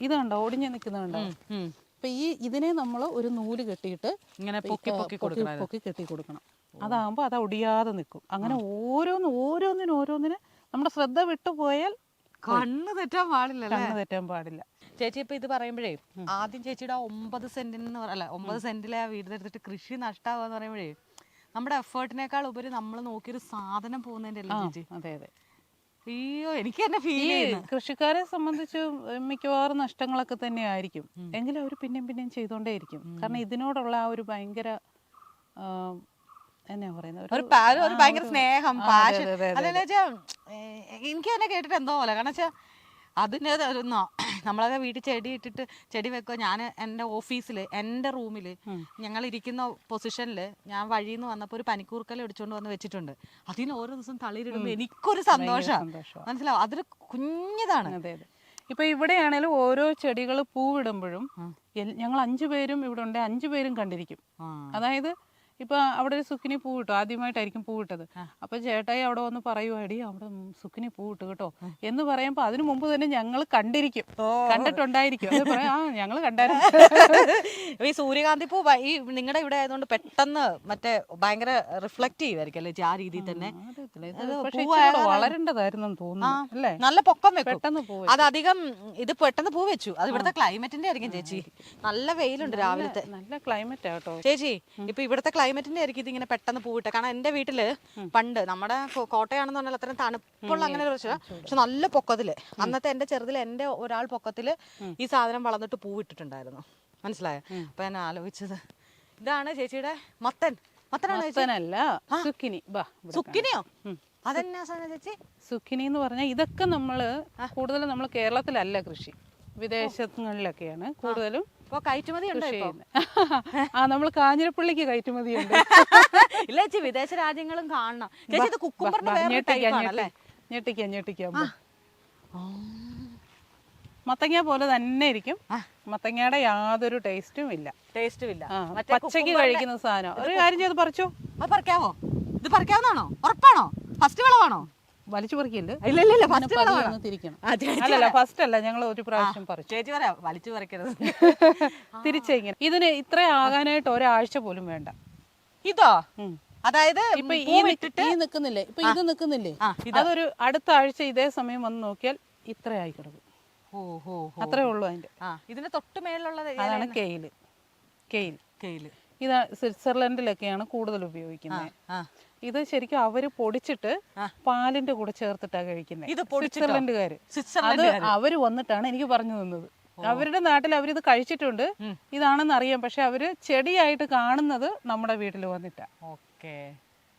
ഇത് കണ്ടോ ഒടിഞ്ഞു നിൽക്കുന്നുണ്ടോ. അപ്പൊ ഇതിനെ നമ്മൾ ഒരു നൂല് കെട്ടിയിട്ട് ഇങ്ങനെ പൊക്കി കെട്ടി കൊടുക്കണം. അതാകുമ്പോ അത് ഒടിയാതെ നിൽക്കും. അങ്ങനെ ഓരോന്നിനും നമ്മുടെ ശ്രദ്ധ വിട്ടുപോയാൽ കണ്ണ് തെറ്റാൻ പാടില്ല. ചേച്ചി ഇപ്പൊ ഇത് പറയുമ്പോഴേ ആദ്യം ചേച്ചിയുടെ 9 സെന്റിന് 9 സെന്റിലെ ആ വീടെടുത്തിട്ട് കൃഷി നഷ്ടാവാന്ന് പറയുമ്പോഴേ നമ്മുടെ എഫേർട്ടിനേക്കാൾ ഉപരി നമ്മൾ നോക്കിയൊരു സാധനം പോകുന്നതിന്റെ അല്ലേ ചേച്ചി? അതെ അതെ. അയ്യോ, എനിക്ക് തന്നെ ഫീൽ ചെയ്യുന്നു. കൃഷിക്കാരെ സംബന്ധിച്ച് മിക്കവാറും നഷ്ടങ്ങളൊക്കെ തന്നെ ആയിരിക്കും, എങ്കിലും അവർ പിന്നെയും ചെയ്തോണ്ടേയിരിക്കും. കാരണം ഇതിനോടുള്ള ആ ഒരു ഭയങ്കര എന്നാ പറയുന്നത്, ഒരു ഭയങ്കര സ്നേഹം, പാഷൻ. അതെന്ന് വെച്ചാൽ എനിക്ക് തന്നെ കേട്ടിട്ട് എന്തോ പോലെ. കാരണം വെച്ചാൽ അതിൻ്റെ നമ്മളൊക്കെ വീട്ടിൽ ചെടി ഇട്ടിട്ട് ചെടി വെക്കുക. ഞാൻ എൻ്റെ ഓഫീസിൽ എൻ്റെ റൂമിൽ ഞങ്ങൾ ഇരിക്കുന്ന പൊസിഷനിൽ ഞാൻ വഴിയിൽ നിന്ന് വന്നപ്പോൾ ഒരു പനിക്കൂർക്കല ഇടിച്ചുകൊണ്ട് വന്ന് വെച്ചിട്ടുണ്ട്. അതിന് ഓരോ ദിവസം തളിരിടുമ്പോൾ എനിക്കൊരു സന്തോഷമാണ്, മനസ്സിലാവും. അതൊരു കുഞ്ഞിതാണ്. അതെ അതെ. ഇപ്പൊ ഇവിടെയാണേലും ഓരോ ചെടികൾ പൂവിടുമ്പോഴും ഞങ്ങൾ 5 പേരും ഇവിടെ ഉണ്ട്, 5 പേരും കണ്ടിരിക്കും. അതായത് ഇപ്പൊ അവിടെ ഒരു സുക്കിനി പൂ കിട്ടും, ആദ്യമായിട്ടായിരിക്കും പൂ ഇട്ടത്. അപ്പൊ ചേട്ടായി അവിടെ വന്ന് പറയുവാടി അവിടെ സുക്കിനി പൂ ഇട്ടു കേട്ടോ എന്ന് പറയുമ്പോ അതിനു മുമ്പ് തന്നെ ഞങ്ങൾ കണ്ടിട്ടുണ്ടായിരിക്കും. അത് പറയാം, ഞങ്ങൾ കണ്ടായിരുന്നു. ഈ സൂര്യകാന്തി പൂ ഈ നിങ്ങളുടെ ഇവിടെ ആയതുകൊണ്ട് പെട്ടെന്ന് മറ്റേ ഭയങ്കര റിഫ്ലക്ട് ചെയ്യുമായിരിക്കും അല്ലേ ആ രീതിയിൽ തന്നെ. വളരേണ്ടതായിരുന്നു തോന്നുന്നു അല്ലേ? നല്ല പൊക്കം വെക്കും, പെട്ടെന്ന് പൂ. അതധികം ഇത് പെട്ടെന്ന് പൂ വെച്ചു. അത് ഇവിടുത്തെ ക്ലൈമറ്റിന്റെ ആയിരിക്കും ചേച്ചി. നല്ല വെയിലുണ്ട് രാവിലത്തെ, നല്ല ക്ലൈമറ്റ് ആട്ടോ ചേച്ചി. ഇപ്പൊ ഇവിടുത്തെ ക്ലൈമറ്റിന്റെ ആയിരിക്കും ഇതിങ്ങനെ പെട്ടെന്ന് പൂവിട്ടെ. കാരണം എന്റെ വീട്ടില് പണ്ട് നമ്മുടെ കോട്ടയാണെന്ന് പറഞ്ഞാൽ അത്രയും തണുപ്പുള്ള അങ്ങനെ ഒരു പക്ഷെ നല്ല പൊക്കത്തില് അന്നത്തെ എന്റെ ചെറുതിൽ എന്റെ ഒരാൾ പൊക്കത്തില് ഈ സാധനം വളർന്നിട്ട് പൂവിട്ടിട്ടുണ്ടായിരുന്നു, മനസ്സിലായോ? അപ്പൊ ഞാൻ ആലോചിച്ചത് ഇതാണ് ചേച്ചിയുടെ മത്തൻ. സുക്കിനിയോ? അതെന്നാ സാധനം ചേച്ചി? സുക്കിനി എന്ന് പറഞ്ഞാൽ ഇതൊക്കെ നമ്മള് കൂടുതലും നമ്മൾ കേരളത്തിലല്ല കൃഷി, വിദേശങ്ങളിലൊക്കെയാണ് കൂടുതലും കയറ്റുമതി നമ്മൾ കാഞ്ഞിരപ്പള്ളിക്ക് കയറ്റുമതിയുണ്ട്. ഇല്ല ചേച്ചി, വിദേശ രാജ്യങ്ങളും കാണണം ചേച്ചി. ഇത് കുക്കുംബറിന്റെ ഞെട്ടിക്കാം. മത്തങ്ങ പോലെ തന്നെ ഇരിക്കും, മത്തങ്ങയുടെ യാതൊരു ടേസ്റ്റും ഇല്ല. പച്ചക്ക് കഴിക്കുന്ന സാധനം. ഒരു കാര്യം ചെയ്ത് പറിച്ചോ. അത് പറിക്കാവോ? ഇത് പറിക്കാവുന്നതാണോ? ഉറപ്പാണോ? ഫസ്റ്റ് വിളവാണോ? വലിച്ചു പറിക്കല്ലേ? ഇല്ല, തിരിക്കണം. അല്ലല്ല, ഫസ്റ്റ് അല്ല, ഞങ്ങൾ ഒരു പ്രാവശ്യം പറിച്ചു. ചേച്ചി പറയാ വലിച്ചു പറിക്കരുത്. തിരിച്ചിങ്ങനെ ഇതിന് ഇത്ര ആകാനായിട്ട് ഒരാഴ്ച പോലും വേണ്ട. ഇതോ ഉം. അതായത് ഇപ്പൊ പൂ വിട്ടിട്ട് ഈ നിക്കുന്നില്ലേ ഇപ്പൊ ഇത് നിക്കുന്നില്ലേ ആ, അതൊരു അടുത്ത ആഴ്ച ഇതേ സമയം വന്ന് നോക്കിയാൽ ഇത്രയായി കിടക്കും. അത്രേ ഉള്ളൂ അതിന്റെ. ഇതിന്റെ തൊട്ട് മേലുള്ളത് അതാണ് കെയിൽ. കെയില്. ഇത് സ്വിറ്റ്സർലൻഡിലൊക്കെയാണ് കൂടുതൽ ഉപയോഗിക്കുന്നത്. ഇത് ശരിക്കും അവര് പൊടിച്ചിട്ട് പാലിന്റെ കൂടെ ചേർത്തിട്ടാ കഴിക്കുന്നത്. ഇത് സ്വിറ്റ്സർലൻഡുകാര് അത് അവര് വന്നിട്ടാണ് എനിക്ക് പറഞ്ഞു തന്നത്. അവരുടെ നാട്ടിൽ അവരിത് കഴിച്ചിട്ടുണ്ട്, ഇതാണെന്ന് അറിയാം. പക്ഷെ അവര് ചെടിയായിട്ട് കാണുന്നത് നമ്മുടെ വീട്ടിൽ വന്നിട്ടാ.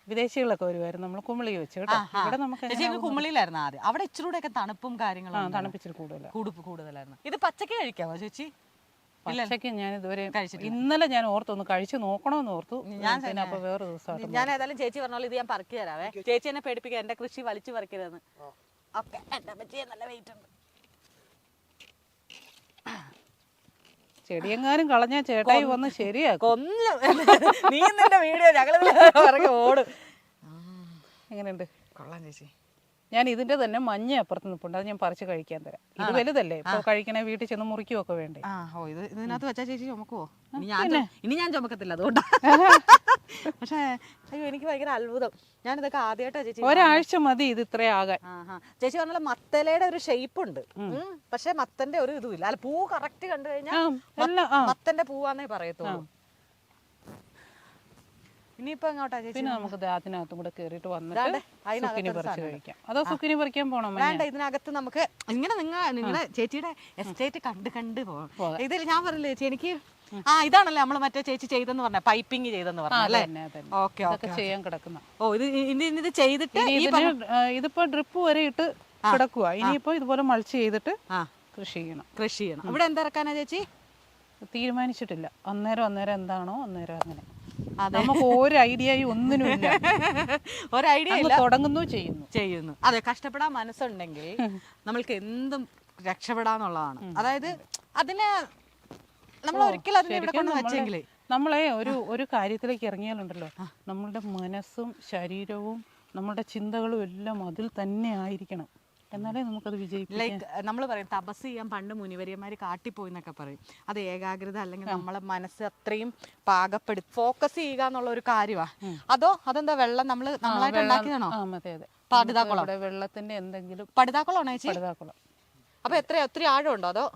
വിദേശികളൊക്കെ വരുമായിരുന്നു. നമ്മൾ കുമളി വെച്ച് കേട്ടോ. ഇവിടെ നമുക്ക് കുമളിയിലായിരുന്നു ആദ്യം. അവിടെ ഇച്ചിരൂടെ ഒക്കെ തണുപ്പും കാര്യങ്ങളും തണുപ്പിച്ചിട്ട് കൂടുതലായിരുന്നു. ഇത് പച്ചക്ക് കഴിക്കാമോ ചേച്ചി? പച്ചക്ക് ഞാൻ ഇതുവരെ ഇന്നലെ ഞാൻ ഓർത്തൊന്ന് കഴിച്ചു നോക്കണമെന്ന് ഓർത്തു. ഞാൻ അപ്പൊ വേറെ ദിവസം ഞാൻ ഏതായാലും ചേച്ചി പറഞ്ഞോളൂ ഇത് ഞാൻ പറിച്ചു തരാവേ. ചേച്ചി എന്നെ പേടിപ്പിക്കുക എന്റെ കൃഷി വലിച്ചു പറിക്കരുതെന്ന്. ഓക്കെ, എന്റെ പറ്റിയ നല്ല വെയിറ്റ് ഉണ്ട്. ചെടിയെങ്ങാനും കളഞ്ഞാ ചേട്ടായി വന്ന് ശരിയാക്കും. നീ നിന്റെ വീഡിയോ ഞങ്ങൾ ഓടും. എങ്ങനെയുണ്ട്? കൊള്ളാം ചേച്ചി. ഞാൻ ഇതിന്റെ തന്നെ മഞ്ഞ അപ്പുറത്ത് നിൽപ്പുണ്ട്, അത് ഞാൻ പറിച്ച് കഴിക്കാൻ തരാം. ഇത് വലുതല്ലേ, ഇപ്പൊ കഴിക്കണേ വീട്ടിൽ ചെന്ന് മുറിക്കുവൊക്കെ വേണ്ടേ? ഇതിനകത്ത് വെച്ചാ ചേച്ചി ചുമക്കുവോ? ഇനി ഞാൻ ചുമക്കത്തില്ല, അതുകൊണ്ടാ. പക്ഷേ അയ്യോ എനിക്ക് ഭയങ്കര അത്ഭുതം. ഞാനിതൊക്കെ ആദ്യമായിട്ടാ ചേച്ചി. ഒരാഴ്ച മതി ഇത് ഇത്രേ ആകാൻ. ചേച്ചി പറഞ്ഞ മത്തലയുടെ ഒരു ഷേപ്പ് ഉണ്ട്, പക്ഷെ മത്തന്റെ ഒരു ഇതുമില്ല. അല്ല, പൂ കറക്റ്റ് കണ്ടു കഴിഞ്ഞാൽ മത്തന്റെ പൂവാന്നേ പറയത്തുള്ളൂ. ഇനിയിപ്പോ എങ്ങോട്ടാ ചേച്ചി? പിന്നെ നമുക്ക് അതിനകത്തും കൂടെ കേറിയിട്ട് വന്നിട്ട് സുക്കിനി പറിച്ച് കഴിക്കാം. അതോ സുക്കിനി പറിക്കാൻ പോണം? വേണ്ട, ഇതിനകത്ത് നമുക്ക് ഇങ്ങനെ നിങ്ങളുടെ ചേച്ചിയുടെ എസ്റ്റേറ്റ് കണ്ട് പോകാം. ഇതിൽ ഞാൻ പറഞ്ഞില്ലേ ചേച്ചി, എനിക്ക് ഇതാണല്ലേ നമ്മള് മറ്റേ ചേച്ചി ചെയ്തെന്ന് പറഞ്ഞ പൈപ്പിംഗ് ചെയ്തെന്ന് പറഞ്ഞല്ലേ? ഓക്കെ ചെയ്യാൻ കിടക്കുന്ന. ഇത് ചെയ്തിട്ട് ഇതിപ്പോ ഡ്രിപ്പ് വരെ ഇട്ട് കിടക്കുക. ഇനിയിപ്പോ ഇതുപോലെ മൾച്ച് ചെയ്തിട്ട് കൃഷി ചെയ്യണം. ഇവിടെ എന്തിറക്കാനാ ചേച്ചി? തീരുമാനിച്ചിട്ടില്ല. അന്നേരം എന്താണോ അന്നേരം അങ്ങനെ. നമുക്ക് ഒരു ഐഡിയയും ഒന്നിനുമില്ല. തുടങ്ങുന്നു ചെയ്യുന്നു. അതെ, കഷ്ടപ്പെടാൻ മനസ്സുണ്ടെങ്കിൽ നമ്മൾക്ക് എന്തും രക്ഷപ്പെടാന്നുള്ളതാണ്. അതായത് അതിന് നമ്മൾ ഒരിക്കലും അതിനെ ഇവിടെ കൊണ്ട് വെച്ചെങ്കിലേ നമ്മളെ ഒരു കാര്യത്തിലേക്ക് ഇറങ്ങിയാലുണ്ടല്ലോ, നമ്മളുടെ മനസ്സും ശരീരവും നമ്മളുടെ ചിന്തകളും എല്ലാം അതിൽ തന്നെ ആയിരിക്കണം. എന്നാലേ നമുക്കത് വിജയിക്കും. ലൈക്ക് നമ്മൾ പറയും തപസ് ചെയ്യാൻ പണ്ട് മുനിവര്യന്മാര് കാട്ടിപ്പോയി എന്നൊക്കെ പറയും. അത് ഏകാഗ്രത അല്ലെങ്കിൽ നമ്മളെ മനസ്സ് അത്രയും പാകപ്പെടുത്തി ഫോക്കസ് ചെയ്യുക എന്നുള്ള ഒരു കാര്യമാണ്. അതോ അതെന്താ വെള്ളം നമ്മളായിട്ട് ഉണ്ടാക്കിയതാണോ? പടുതാക്കുളം. വെള്ളത്തിന്റെ എന്തെങ്കിലും പടുതാക്കുളമാണോ ചേച്ചി? പടുതാക്കുളം. അപ്പൊ ഒത്തിരി ആഴമുണ്ടോ? അതോ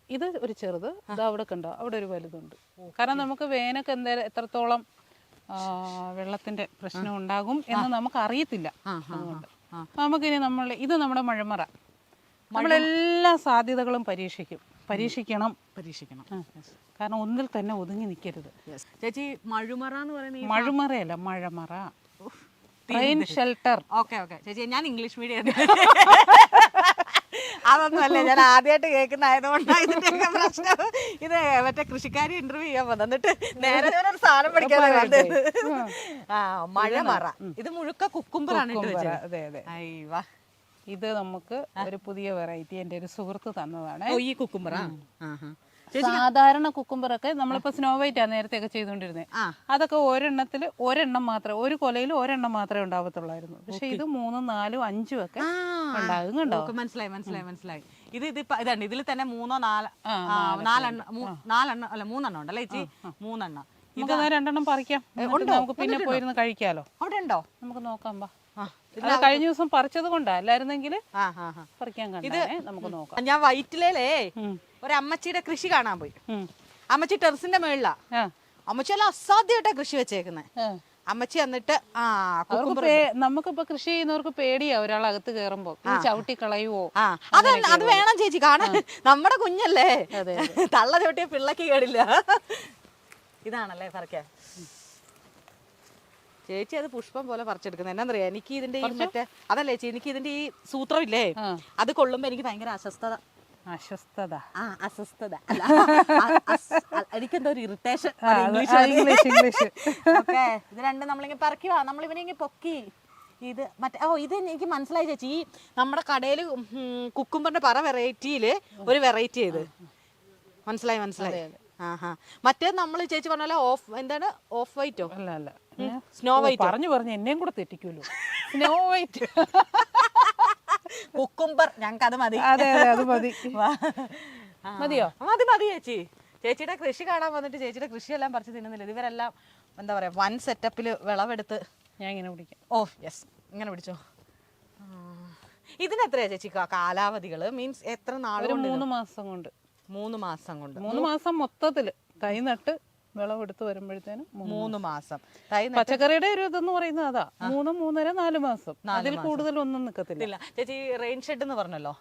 ഇത് ഒരു ചെറുത്, ഇത് അവിടെ കണ്ടോ, അവിടെ ഒരു വലുതുണ്ട്. കാരണം നമുക്ക് വേനൊക്കെ എത്രത്തോളം വെള്ളത്തിന്റെ പ്രശ്നം ഉണ്ടാകും എന്ന് നമുക്ക് അറിയത്തില്ല. അതുകൊണ്ട് നമുക്കിനി ഇത് നമ്മുടെ മഴമറ. നമ്മളെല്ലാ സാധ്യതകളും പരീക്ഷിക്കണം. കാരണം ഒന്നിൽ തന്നെ ഒതുങ്ങി നിൽക്കരുത് ചേച്ചി. മഴുമറ എന്ന് പറയുന്നത് മഴുമറയല്ല, മഴമറ, റെയിൻ ഷെൽട്ടർ. ഓക്കെ ചേച്ചി, ഞാൻ ഇംഗ്ലീഷ് മീഡിയം അതൊന്നും അല്ലേ, ഞാൻ ആദ്യമായിട്ട് കേൾക്കുന്നതായതുകൊണ്ടാണ് ഇതിന്റെയൊക്കെ പ്രശ്നം. ഇത് മറ്റേ കൃഷിക്കാരി ഇന്റർവ്യൂ ചെയ്യാൻ വന്നിട്ട് നേരെ ഞാനൊരു സാധനം പഠിക്കാൻ വന്നത്. മഴമറ. ഇത് മുഴുക്ക കുക്കുംബറാണ്. ഇത് നമുക്ക് ഒരു പുതിയ വെറൈറ്റി എന്റെ ഒരു സുഹൃത്ത് തന്നതാണ്. ഈ കുക്കുംബറ സാധാരണ കുക്കുംബറൊക്കെ നമ്മളിപ്പോ സ്നോ വൈറ്റാ നേരത്തെ ഒക്കെ ചെയ്തോണ്ടിരുന്നത്. അതൊക്കെ ഒരെണ്ണം മാത്രമേ, ഒരു കൊലയിൽ ഒരെണ്ണം മാത്രമേ ഉണ്ടാവത്തുള്ളായിരുന്നു. പക്ഷെ ഇത് 3, 4, 5 ഒക്കെ ഉണ്ടാകും. കണ്ടോ? മനസ്സിലായി. ഇതാണ് ഇതിൽ തന്നെ 3 4 അല്ല 3 ഉണ്ടല്ലേ ചേച്ചി? 3 നമുക്ക് 2 പറിക്കാം. നമുക്ക് പിന്നെ പോയിരുന്ന് കഴിക്കാലോ. അവിടെ ഉണ്ടോ? നമുക്ക് നോക്കാം. കഴിഞ്ഞ ദിവസം പറിച്ചത് കൊണ്ടാ, അല്ലായിരുന്നെങ്കിൽ പറിക്കാൻ കണ്ടേ. നമുക്ക് നോക്കാം. ഞാൻ വൈറ്റിലേ ഒരു അമ്മച്ചിയുടെ കൃഷി കാണാൻ പോയി. അമ്മച്ചി ടെറസിന്റെ മേളിലാ. അമ്മച്ചി എല്ലാം അസാധ്യമായിട്ടാ കൃഷി വെച്ചേക്കുന്നത്. അമ്മച്ചി എന്നിട്ട് നമുക്കിപ്പോ കൃഷി ചെയ്യുന്നവർക്ക് പേടിയാ ഒരാളകത്ത് കേറുമ്പോ ചവിട്ടി കളയുവോ. അത് വേണം ചേച്ചി, കാണാൻ നമ്മുടെ കുഞ്ഞല്ലേ, തള്ള ചവിട്ടിയ പിള്ളക്ക് കേടില്ല. ഇതാണല്ലേ പറിക്കാൻ ചേച്ചി. അത് പുഷ്പം പോലെ പറിച്ചെടുക്കുന്നത് എന്നാന്നറിയാ, എനിക്ക് ഇതിന്റെ ഈ മറ്റേ അതല്ലേ ചേച്ചി, എനിക്ക് ഇതിന്റെ ഈ സൂത്രം ഇല്ലേ, അത് കൊള്ളുമ്പോ എനിക്ക് ഭയങ്കര അസ്വസ്ഥത. എനിക്കെന്തോ ഒരു ഇറിറ്റേഷൻ. ഓക്കെ, ഇത് രണ്ടും നമ്മളിങ്ങനെ പറിക്കുക, നമ്മളിവനെ പൊക്കി. ഇത് ഇത് എനിക്ക് മനസ്സിലായി ചേച്ചി. ഈ നമ്മുടെ കടയില് കുക്കുംബറിന്റെ പല വെറൈറ്റിയില് ഒരു വെറൈറ്റി ചെയ്ത് മനസ്സിലായി. മറ്റേ നമ്മള് ചേച്ചി പറഞ്ഞ എന്താണ് ഓഫ് വൈറ്റോ? അല്ല, സ്നോ വൈറ്റ്. പറഞ്ഞു എന്നെയും കൂടെ തെറ്റിക്കുമല്ലോ. Snow white cucumber. ഞങ്ങൾക്ക് അത് മതി. അത് മതി. മതിയോ? മതി ചേച്ചി. ചേച്ചിയുടെ കൃഷി കാണാൻ വന്നിട്ട് ചേച്ചിയുടെ കൃഷിയെല്ലാം പറിച്ച് തിന്നുന്നില്ല. ഇവരെല്ലാം എന്താ പറയാ വൻ സെറ്റപ്പിൽ വിളവെടുത്ത്. ഞാൻ ഇങ്ങനെ പിടിക്കാം. ഓ യെസ്, ഇങ്ങനെ പിടിച്ചോ. ഇതിനെത്രയാ ചേച്ചി കാലാവധികള്? മീൻസ് എത്ര നാളുകൊണ്ട്? 3 മാസം കൊണ്ട്. 3 മാസം കൊണ്ട്. 3 മാസം മൊത്തത്തില് തൈ നട്ട് വിളവെടുത്ത് വരുമ്പോഴത്തേനും 3 മാസം. തൈ പച്ചക്കറിയുടെ ഒരു ഇതെന്ന് പറയുന്നത് അതാ 3, 3.5, 4 മാസം. അതിൽ കൂടുതൽ ഒന്നും നിക്കത്തില്ല. ചേച്ചി റെയിൻ ഷെഡ് എന്ന് പറഞ്ഞല്ലോ,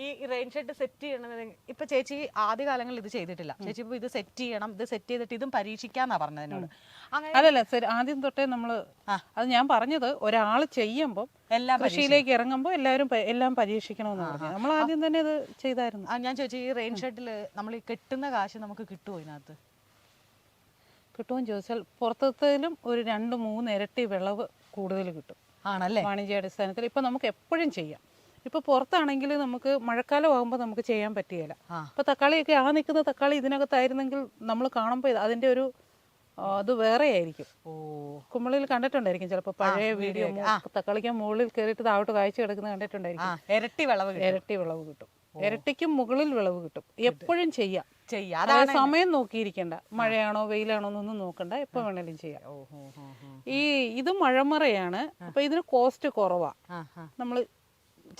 ഈ റെയിൻ ഷെഡ് സെറ്റ് ചെയ്യണമെന്ന് ഇപ്പൊ ചേച്ചി ആദ്യ കാലങ്ങളിൽ ഇത് ചെയ്തിട്ടില്ല. ചേച്ചി ഇപ്പൊ ഇത് സെറ്റ് ചെയ്യണം, ഇത് സെറ്റ് ചെയ്തിട്ട് ഇതും പരീക്ഷിക്കാന്നാ പറഞ്ഞത് എന്നോട്. അല്ലല്ല, ആദ്യം തൊട്ടേ നമ്മള് അത് ഞാൻ പറഞ്ഞത് ഒരാൾ ചെയ്യുമ്പോൾ എല്ലാം കൃഷിയിലേക്ക് ഇറങ്ങുമ്പോൾ എല്ലാം പരീക്ഷിക്കണമെന്ന് പറഞ്ഞു. നമ്മൾ ആദ്യം തന്നെ ഇത് ചെയ്തായിരുന്നു. ഞാൻ ചോദിച്ചു, ഈ റെയിൻ ഷെഡില് നമ്മൾ ഈ കെട്ടുന്ന കാശ് നമുക്ക് കിട്ടുമോ ഇതിനകത്ത്? കിട്ടുമെന്ന് ചോദിച്ചാൽ പുറത്തത്തിലും ഒരു 2-3 ഇരട്ടി വിളവ് കൂടുതൽ കിട്ടും. ആണല്ലേ? വാണിജ്യാടിസ്ഥാനത്തിൽ ഇപ്പൊ നമുക്ക് എപ്പോഴും ചെയ്യാം. ഇപ്പൊ പുറത്താണെങ്കിൽ നമുക്ക് മഴക്കാലം ആകുമ്പോൾ നമുക്ക് ചെയ്യാൻ പറ്റുകയില്ല. ഇപ്പൊ തക്കാളിയൊക്കെ നിൽക്കുന്ന തക്കാളി ഇതിനകത്തായിരുന്നെങ്കിൽ നമ്മൾ കാണുമ്പോൾ അതിന്റെ ഒരു അത് വേറെ ആയിരിക്കും. കുമ്പളിൽ കണ്ടിട്ടുണ്ടായിരിക്കും ചിലപ്പോൾ പഴയ വീഡിയോ. തക്കാളിക്കാൻ മുകളിൽ കയറിയിട്ട് താഴോട്ട് കാഴ്ച കിടക്കുന്നത് കണ്ടിട്ടുണ്ടായിരിക്കും. ഇരട്ടി വിളവ് കിട്ടും. ഇരട്ടിക്കും മുകളിൽ വിളവ് കിട്ടും. എപ്പോഴും ചെയ്യാം. സമയം നോക്കിയിരിക്കണ്ട, മഴയാണോ വെയിലാണോ എന്നൊന്നും നോക്കണ്ട, എപ്പോ വേണേലും ചെയ്യാം. ഇത് മഴമറയാണ്. അപ്പൊ ഇതിന് കോസ്റ്റ് കുറവാ നമ്മള്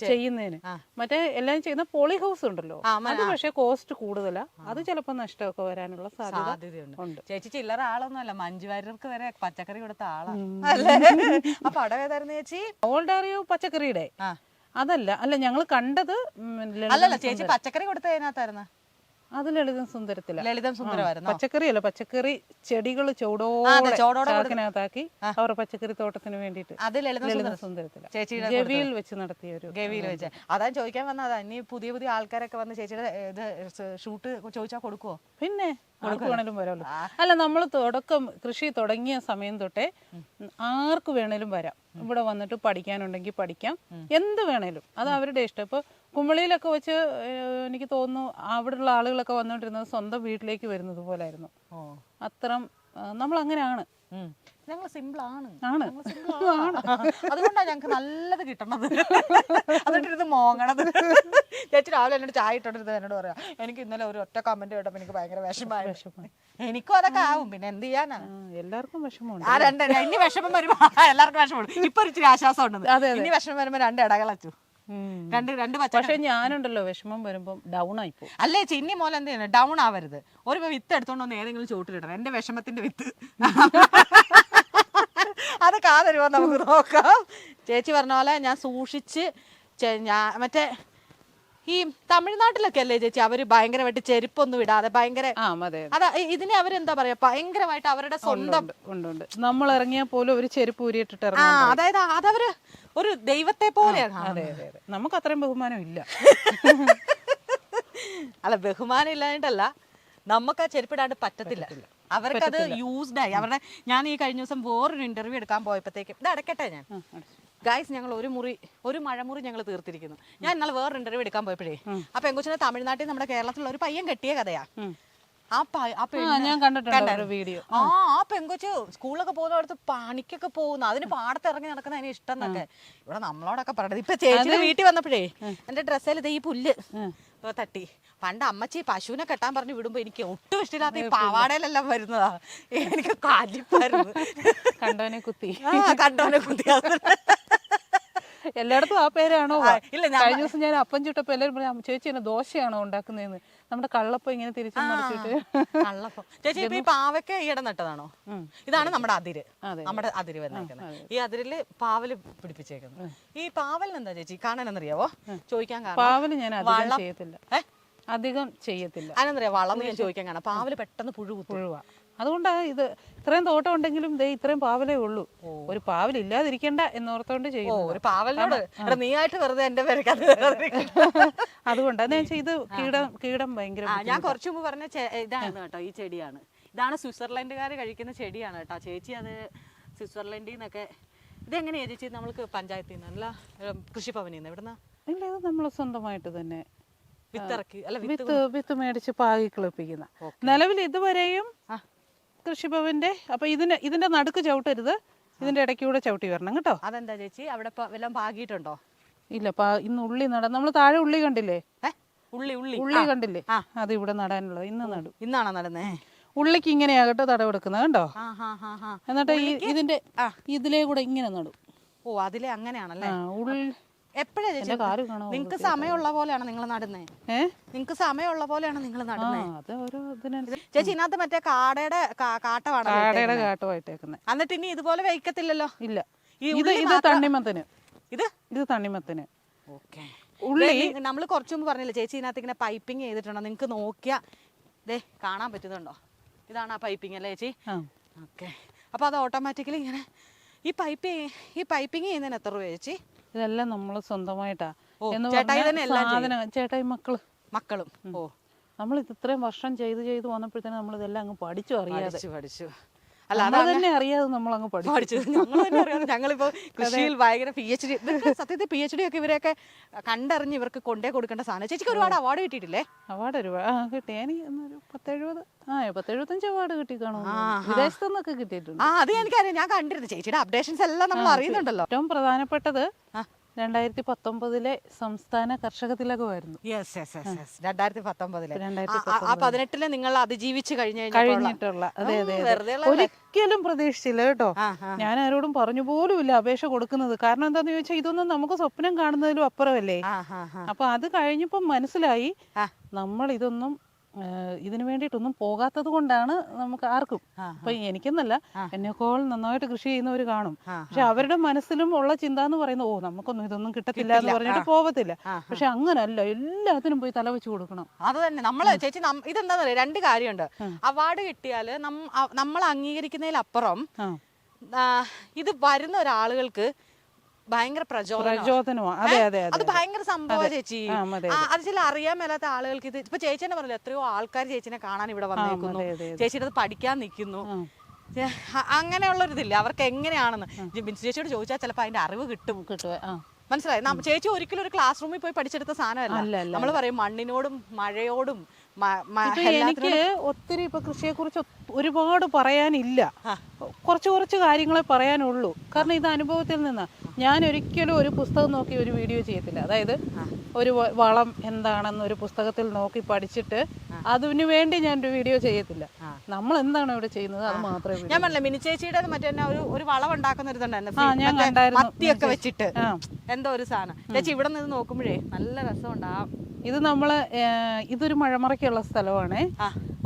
ചെയ്യുന്നതിന്. മറ്റേ എല്ലാം ചെയ്യുന്ന പോളി ഹൗസ് ഉണ്ടല്ലോ, അത് പക്ഷെ കോസ്റ്റ് കൂടുതലാ. അത് ചിലപ്പോ നഷ്ടമൊക്കെ വരാനുള്ള സാധ്യതയുണ്ട്. ചേച്ചി ചില്ലറ ആളൊന്നുമല്ല, മഞ്ജു വാര്യർക്ക് വരെ പച്ചക്കറി കൊടുത്ത ആളാണ്. അപ്പൊ അവിടെ ഏതായിരുന്നു ചേച്ചി? ഓൾഡാറിയോ പച്ചക്കറിയുടെ അതല്ല. അല്ല, ഞങ്ങൾ കണ്ടത് അല്ലല്ല ചേച്ചി പച്ചക്കറി കൊടുത്ത അതിനകത്തായിരുന്നു. അത് ലളിതം സുന്ദരത്തില. ലളിതം സുന്ദരമായിരുന്നു. പച്ചക്കറിയല്ല, പച്ചക്കറി ചെടികൾ ചോടോടൊക്കെ അവരുടെ പച്ചക്കറി തോട്ടത്തിന് വേണ്ടിട്ട് ലളിതം സുന്ദരത്തില ഗവിയിൽ വെച്ച് നടത്തിയ ഒരു. ഗവിയിൽ വെച്ച് അതാ ചോദിക്കാൻ വന്നതാ. ഇനി പുതിയ ആൾക്കാരൊക്കെ വന്ന് ചേച്ചിയുടെ ഇത് ഷൂട്ട് ചോദിച്ചാൽ കൊടുക്കുവോ? പിന്നെ ആർക്ക് വേണേലും വരാമല്ലോ. അല്ല, നമ്മൾ കൃഷി തുടങ്ങിയ സമയം തൊട്ടേ ആർക്ക് വേണേലും വരാം. ഇവിടെ വന്നിട്ട് പഠിക്കാനുണ്ടെങ്കിൽ പഠിക്കാം, എന്ത് വേണേലും. അത് അവരുടെ ഇഷ്ടം. ഇപ്പൊ കുമ്പളിയിലൊക്കെ വെച്ച് എനിക്ക് തോന്നുന്നു അവിടെയുള്ള ആളുകളൊക്കെ വന്നോണ്ടിരുന്നത് സ്വന്തം വീട്ടിലേക്ക് വരുന്നത് പോലായിരുന്നു. അത്രം നമ്മൾ അങ്ങനെയാണ്. ഞങ്ങൾ സിമ്പിൾ ആണ്. അതുകൊണ്ടാണ് ഞങ്ങൾക്ക് നല്ലത് കിട്ടണത്. എന്നിട്ടിരുന്ന് മോങ്ങണത്. ചേച്ചി രാവിലെ എന്നോട് ചായ ഇട്ടോണ്ടിരുന്നത് എന്നോട് പറയാം, എനിക്ക് ഇന്നലെ ഒരു ഒറ്റ കമന്റ് കേട്ടപ്പോ എനിക്ക് ഭയങ്കര വിഷമമായി. എനിക്കും അതൊക്കെ ആവും, പിന്നെ എന്ത് ചെയ്യാനാ? എല്ലാവർക്കും വിഷമമുണ്ട്. ഇനി വിഷമം വരുമ്പോ എല്ലാവർക്കും വിഷമമുണ്ട്. ഇപ്പൊ ഇച്ചിരി ആശ്വാസം ഉണ്ട്. ഇനി വിഷമം വരുമ്പോ 2 ഇടകളച്ചു. പക്ഷെ ഞാനുണ്ടല്ലോ വിഷമം വരുമ്പോ ഡൗൺ ആയിപ്പോ. അല്ലേ ചിന്നി മോലെ എന്ത് ചെയ്യണം? ഡൗൺ ആവരുത്. ഒരു വിത്ത് എടുത്തോണ്ട് വന്ന് ഏതെങ്കിലും ചോട്ടിലിടണം. എന്റെ വിഷമത്തിന്റെ വിത്ത് അത് കാതരുമോ നമുക്ക് നോക്കാം. ചേച്ചി പറഞ്ഞ പോലെ ഞാൻ സൂക്ഷിച്ച് മറ്റേ ഈ തമിഴ്നാട്ടിലൊക്കെ അല്ലേ ചേച്ചി അവര് ഭയങ്കരമായിട്ട് ചെരുപ്പൊന്നും ഇടാതെ ഭയങ്കര അതാ ഇതിനെ അവരെന്താ പറയാ ഭയങ്കരമായിട്ട് അവരുടെ സ്വന്തം നമ്മൾ ഇറങ്ങിയാൽ പോലും ഒരു ചെരുപ്പ് ഊരിയിട്ടിട്ട് അതായത് അതവര് ഒരു ദൈവത്തെ പോലെയാണ്. അതെ അതെ അതെ, നമുക്ക് അത്രയും ബഹുമാനം ഇല്ല. അല്ല, ബഹുമാനം ഇല്ലാണ്ടല്ല, നമുക്ക് ആ ചെരുപ്പിടാണ്ട് പറ്റത്തില്ല. അവർക്കത് യൂസ്ഡ് ആയി. അവരുടെ ഞാൻ ഈ കഴിഞ്ഞ ദിവസം വേറൊരു ഇന്റർവ്യൂ എടുക്കാൻ പോയപ്പോഴത്തേക്കും ഇത് അടക്കട്ടെ ഞാൻ ഗൈസ്, ഞങ്ങൾ ഒരു മഴമുറി ഞങ്ങൾ തീർത്തിരിക്കുന്നു. ഞാൻ ഇന്നലെ വേറൊരു ഇന്റർവ്യൂ എടുക്കാൻ പോയപ്പോഴേ ആ പെങ്കൊച്ചിനെ തമിഴ്നാട്ടിൽ നമ്മുടെ കേരളത്തിലുള്ള ഒരു പയ്യൻ കെട്ടിയ കഥയാ. ഞാൻ കണ്ടിട്ടുണ്ട് വീഡിയോ. ആ പെങ്കൊച്ച് സ്കൂളിലൊക്കെ പോകുന്നിടത്ത് പണിക്കൊക്കെ പോകുന്നു, അതിന് പാടത്തിറങ്ങി നടക്കുന്ന അതിന് ഇഷ്ടം എന്നൊക്കെ ഇവിടെ നമ്മളോടൊക്കെ പറയണത്. ഇപ്പൊ ചേച്ചിയുടെ വീട്ടിൽ വന്നപ്പോഴേ എന്റെ ഡ്രസ്സിൽ ഇത് ഈ പുല്ല് തട്ടി. പണ്ട് അമ്മച്ചി പശുവിനെ കെട്ടാൻ പറഞ്ഞ് വിടുമ്പോ എനിക്ക് ഒട്ടും ഇഷ്ടമില്ലാത്ത ഈ പാവാടയിലെല്ലാം വരുന്നതാ. എനിക്ക് കാലിപ്പായിരുന്നു. കണ്ടോനെ കുത്തി എല്ലായിടത്തും ആ പേരാണോ? ഇല്ല, കഴിഞ്ഞ ദിവസം ഞാൻ അപ്പം ചുട്ടപ്പോ എല്ലാവരും പറഞ്ഞു, ചേച്ചി എന്നെ ദോശയാണോ ഉണ്ടാക്കുന്നതെന്ന്. നമ്മുടെ കള്ളപ്പം ഇങ്ങനെ തിരിച്ചു മറിച്ചിട്ട്. കള്ളപ്പം ചേച്ചി ഇപ്പൊ ഈ പാവയ്ക്ക ഈയിടെ നട്ടതാണോ? ഇതാണ് നമ്മുടെ അതിര് വന്നേക്കുന്നത്. ഈ അതിരില് പാവല് പിടിപ്പിച്ചേക്കുന്നത്. ഈ പാവലിന് എന്താ ചേച്ചി കാണാനെന്നറിയാവോ? ചോദിക്കാൻ കാരണം പാവല് ഞാൻ അധികം ചെയ്യത്തില്ല. അതിനെന്നറിയാ വളം ഞാൻ ചോദിക്കാൻ കാണാം. പാവല് പെട്ടെന്ന് പുഴുവാ. അതുകൊണ്ടാണ് ഇത് ഇത്രയും തോട്ടം ഉണ്ടെങ്കിലും ഇത്രയും പാവലേ ഉള്ളൂ. ഒരു പാവൽ ഇല്ലാതിരിക്കണ്ട എന്നോർത്തോണ്ട് ചെയ്യുന്നു. ഒരു പാവലിനോട് നീ ആയിട്ട് വെറുതെ എന്റെ പേരൊക്കെ അതുകൊണ്ടാണ് ഇത് കീടം ഭയങ്കര. ഞാൻ കുറച്ചു മുമ്പ് പറഞ്ഞ ഇതാണ് കേട്ടോ, ഈ ചെടിയാണ്. ഇതാണ് സ്വിറ്റ്സർലൻഡുകാർ കഴിക്കുന്ന ചെടിയാണ് കേട്ടോ. ചേച്ചി അത് സ്വിറ്റ്സർലൻഡിൽ നിന്നൊക്കെ. ഇതെങ്ങനെയാ ചേച്ചി നമ്മൾക്ക് പഞ്ചായത്തിൽ നിന്ന് അല്ല കൃഷിഭവനിൽ നിന്ന് എവിടുന്ന? ഇല്ല, ഇത് നമ്മൾ സ്വന്തമായിട്ട് തന്നെ വിത്തിറക്കി അല്ല വിത്ത് മേടിച്ച് പാകി കിളിപ്പിക്കുന്ന. നിലവിൽ ഇതുവരെയും കൃഷിഭവന്റെ. അപ്പൊ ഇതിന്റെ നടുക്ക് ചവിട്ടരുത്, ഇതിന്റെ ഇടയ്ക്കൂടെ ചവിട്ടി വരണം കേട്ടോ. അതെന്താ ചേച്ചി അവിടെ വല്ലതും പാകിയിട്ടുണ്ടോ? ഇല്ല, ഇന്ന് ഉള്ളി നമ്മൾ താഴെ ഉള്ളി കണ്ടില്ലേ? ഉള്ളി കണ്ടില്ലേ അത് ഇവിടെ നടാനുള്ളത് ഇന്ന് നടും. ഇന്നാണോ നടന്നേ? ഉള്ളിക്ക് ഇങ്ങനെയാകട്ടെ തടവെടുക്കുന്നത് കണ്ടോ. എന്നിട്ട് ഇതിന്റെ ഇതിലേ കൂടെ ഇങ്ങനെ നടും. ഓ അതിലെ അങ്ങനെയാണല്ലേ. എപ്പോഴാ നിങ്ങക്ക് സമയമുള്ള പോലെയാണ് നിങ്ങൾ നടുന്നേ? നിങ്ങക്ക് സമയമുള്ള പോലെയാണ് നിങ്ങൾ നടുന്നേ? ചേച്ചി ഇതിനകത്ത് മറ്റേ കാട്ടമായിട്ടേക്കുന്നത്. എന്നിട്ട് ഇനി ഇതുപോലെ വയ്ക്കത്തില്ലല്ലോ? ഇല്ല. ഇത് തണ്ണിമത്തന്. ഇത് തണ്ണിമത്തന്. ഉള്ളി നമ്മൾ കുറച്ചു മുമ്പ് പറഞ്ഞില്ലേ ചേച്ചി ഇതിനകത്ത് ഇങ്ങനെ പൈപ്പിംഗ് ചെയ്തിട്ടുണ്ടോ? നിങ്ങക്ക് നോക്കിയാ ദേ കാണാൻ പറ്റുന്നുണ്ടോ? ഇതാണ് ആ പൈപ്പിംഗ് അല്ലേ ചേച്ചി? ഓക്കെ. അപ്പൊ അത് ഓട്ടോമാറ്റിക്കലി ഇങ്ങനെ ഈ പൈപ്പിംഗ് ചെയ്യുന്നതിന് എത്ര രൂപ ചേച്ചി? ഇതെല്ലാം നമ്മൾ സ്വന്തമായിട്ടാ. ചേട്ടായി മക്കളും. ഓ നമ്മൾ ഇത്രയും വർഷം ചെയ്ത് വന്നപ്പോഴത്തേനും നമ്മൾ ഇതെല്ലാം അങ്ങ് പഠിച്ചു അല്ല തന്നെ അറിയാതെ നമ്മൾ അങ്ങ് പഠിച്ചു. ഞങ്ങളിപ്പോ കൃഷിയിൽ ഭയങ്കര PhD, സത്യത്തിൽ PhD ഒക്കെ ഇവരെയൊക്കെ കണ്ടറിഞ്ഞ് ഇവർക്ക് കൊണ്ടേ കൊടുക്കേണ്ട സാധനം. ചേച്ചിക്ക് ഒരുപാട് അവാർഡ് കിട്ടിയിട്ടില്ലേ? അവാർഡ് കിട്ടി. എനിക്ക് 70-75 അവാർഡ് കിട്ടി കാണും. വിദേശത്തു നിന്നൊക്കെ കിട്ടിയിട്ടുണ്ട്. അത് എനിക്കറിയാം, ഞാൻ കണ്ടിരുന്നു. ചേച്ചിയുടെ അപ്ഡേഷൻസ് എല്ലാം നമ്മൾ അറിയുന്നുണ്ടല്ലോ. ഏറ്റവും പ്രധാനപ്പെട്ടത് 2019 സംസ്ഥാന കർഷക തിലകമായിരുന്നു. 2019 നിങ്ങൾ അതിജീവിച്ച് കഴിഞ്ഞിട്ടുള്ള. അതെ. ഒരിക്കലും പ്രതീക്ഷിച്ചില്ല കേട്ടോ. ഞാൻ ആരോടും പറഞ്ഞു പോലും ഇല്ല അപേക്ഷ കൊടുക്കുന്നത്. കാരണം എന്താന്ന് ചോദിച്ചാൽ ഇതൊന്നും നമുക്ക് സ്വപ്നം കാണുന്നതിലും അപ്പുറമല്ലേ. അപ്പൊ അത് കഴിഞ്ഞപ്പോ മനസ്സിലായി നമ്മൾ ഇതൊന്നും ഇതിനു വേണ്ടിയിട്ടൊന്നും പോകാത്തത് കൊണ്ടാണ് നമുക്ക് ആർക്കും. അപ്പൊ എനിക്കെന്നല്ല, എന്നെക്കോൾ നന്നായിട്ട് കൃഷി ചെയ്യുന്നവർ കാണും. പക്ഷെ അവരുടെ മനസ്സിലും ഉള്ള ചിന്ത എന്ന് പറയുന്നത് നമുക്കൊന്നും ഇതൊന്നും കിട്ടത്തില്ല എന്ന് പറഞ്ഞിട്ട് പോകത്തില്ല. പക്ഷെ അങ്ങനല്ല, എല്ലാത്തിനും പോയി തല വെച്ച് കൊടുക്കണം. അത് തന്നെ നമ്മള് ചേച്ചി ഇതെന്താ പറയാ, രണ്ട് കാര്യമുണ്ട്. അവാർഡ് കിട്ടിയാല് നമ്മൾ അംഗീകരിക്കുന്നതിലപ്പുറം ഇത് വരുന്ന ഒരാളുകൾക്ക് ഭയങ്കര പ്രചോദനമാണ്. അത് ഭയങ്കര സംഭവം ചേച്ചി. അത് ചില അറിയാൻ മേലാത്ത ആളുകൾക്ക് ഇത് ഇപ്പൊ ചേച്ചിനെ പറഞ്ഞില്ല, എത്രയോ ആൾക്കാർ ചേച്ചിനെ കാണാൻ ഇവിടെ വന്നേക്കുന്നു, ചേച്ചിയുടെ അത് പഠിക്കാൻ നിൽക്കുന്നു. അങ്ങനെയുള്ളൊരിതില്ല അവർക്ക് എങ്ങനെയാണെന്ന്. ബിൻസി ചേച്ചിയോട് ചോദിച്ചാൽ ചിലപ്പോൾ അതിന്റെ അറിവ് കിട്ടും. മനസ്സിലായി? ചേച്ചി ഒരിക്കലും ഒരു ക്ലാസ് റൂമിൽ പോയി പഠിച്ചെടുത്ത സാധനമല്ല. നമ്മൾ പറയും മണ്ണിനോടും മഴയോടും. എനിക്ക് ഒത്തിരി ഇപ്പൊ കൃഷിയെ കുറിച്ച് ഒരുപാട് പറയാനില്ല. കുറച്ച് കാര്യങ്ങളെ പറയാനുള്ളൂ. കാരണം ഇത് അനുഭവത്തിൽ നിന്ന്. ഞാൻ ഒരിക്കലും ഒരു പുസ്തകം നോക്കി ഒരു വീഡിയോ ചെയ്യത്തില്ല. അതായത് ഒരു വളം എന്താണെന്ന് ഒരു പുസ്തകത്തിൽ നോക്കി പഠിച്ചിട്ട് അതിനു വേണ്ടി ഞാൻ ഒരു വീഡിയോ ചെയ്യത്തില്ല. നമ്മൾ എന്താണ് ഇവിടെ ചെയ്യുന്നത് അത് മാത്രമേ. ഞാൻ പറഞ്ഞില്ല മിനി ചേച്ചിയുടെ മറ്റേ ഒരു വളം ഉണ്ടാക്കുന്ന ഒരു മത്തിയൊക്കെ വെച്ചിട്ട് എന്തോ ഒരു സാധനം. ചേച്ചി ഇവിടെ നിന്ന് നോക്കുമ്പോഴേ നല്ല രസമുണ്ട്. ഇത് ഇതൊരു മഴമറയ്ക്കുള്ള സ്ഥലമാണേ.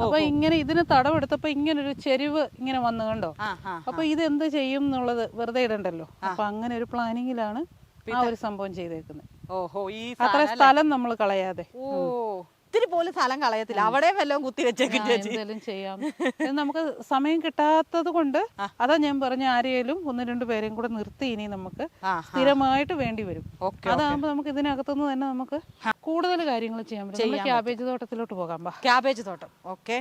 അപ്പൊ ഇങ്ങനെ ഇതിന് തടവെടുത്തപ്പോ ഇങ്ങനെ ഒരു ചെരിവ് ഇങ്ങനെ വന്നു കണ്ടോ. അപ്പൊ ഇത് എന്ത് ചെയ്യും എന്നുള്ളത് വെറുതെ ഇടണ്ടല്ലോ. അപ്പൊ അങ്ങനെ ഒരു പ്ലാനിങ്ങിലാണ് ആ ഒരു സംഭവം ചെയ്തേക്കുന്നത്. അത്ര സ്ഥലം നമ്മൾ കളയാതെ. ഇത്തിരി പോലും സ്ഥലം കളയത്തില്ല. അവിടെ വല്ലതും കുത്തി വെച്ചേക്കും. എന്തെങ്കിലും ചെയ്യാം. നമുക്ക് സമയം കിട്ടാത്തത് കൊണ്ട് അതാ ഞാൻ പറഞ്ഞ ആരെയും 1-2 പേരെയും കൂടെ നിർത്തി ഇനി നമുക്ക് സ്ഥിരമായിട്ട് വേണ്ടി വരും. അതാകുമ്പോ നമുക്ക് ഇതിനകത്തുനിന്ന് തന്നെ നമുക്ക് കൂടുതൽ കാര്യങ്ങൾ ചെയ്യാൻ പറ്റും. ക്യാബേജ് തോട്ടത്തിലോട്ട് പോകാം. ക്യാബേജ് തോട്ടം. ഓക്കെ.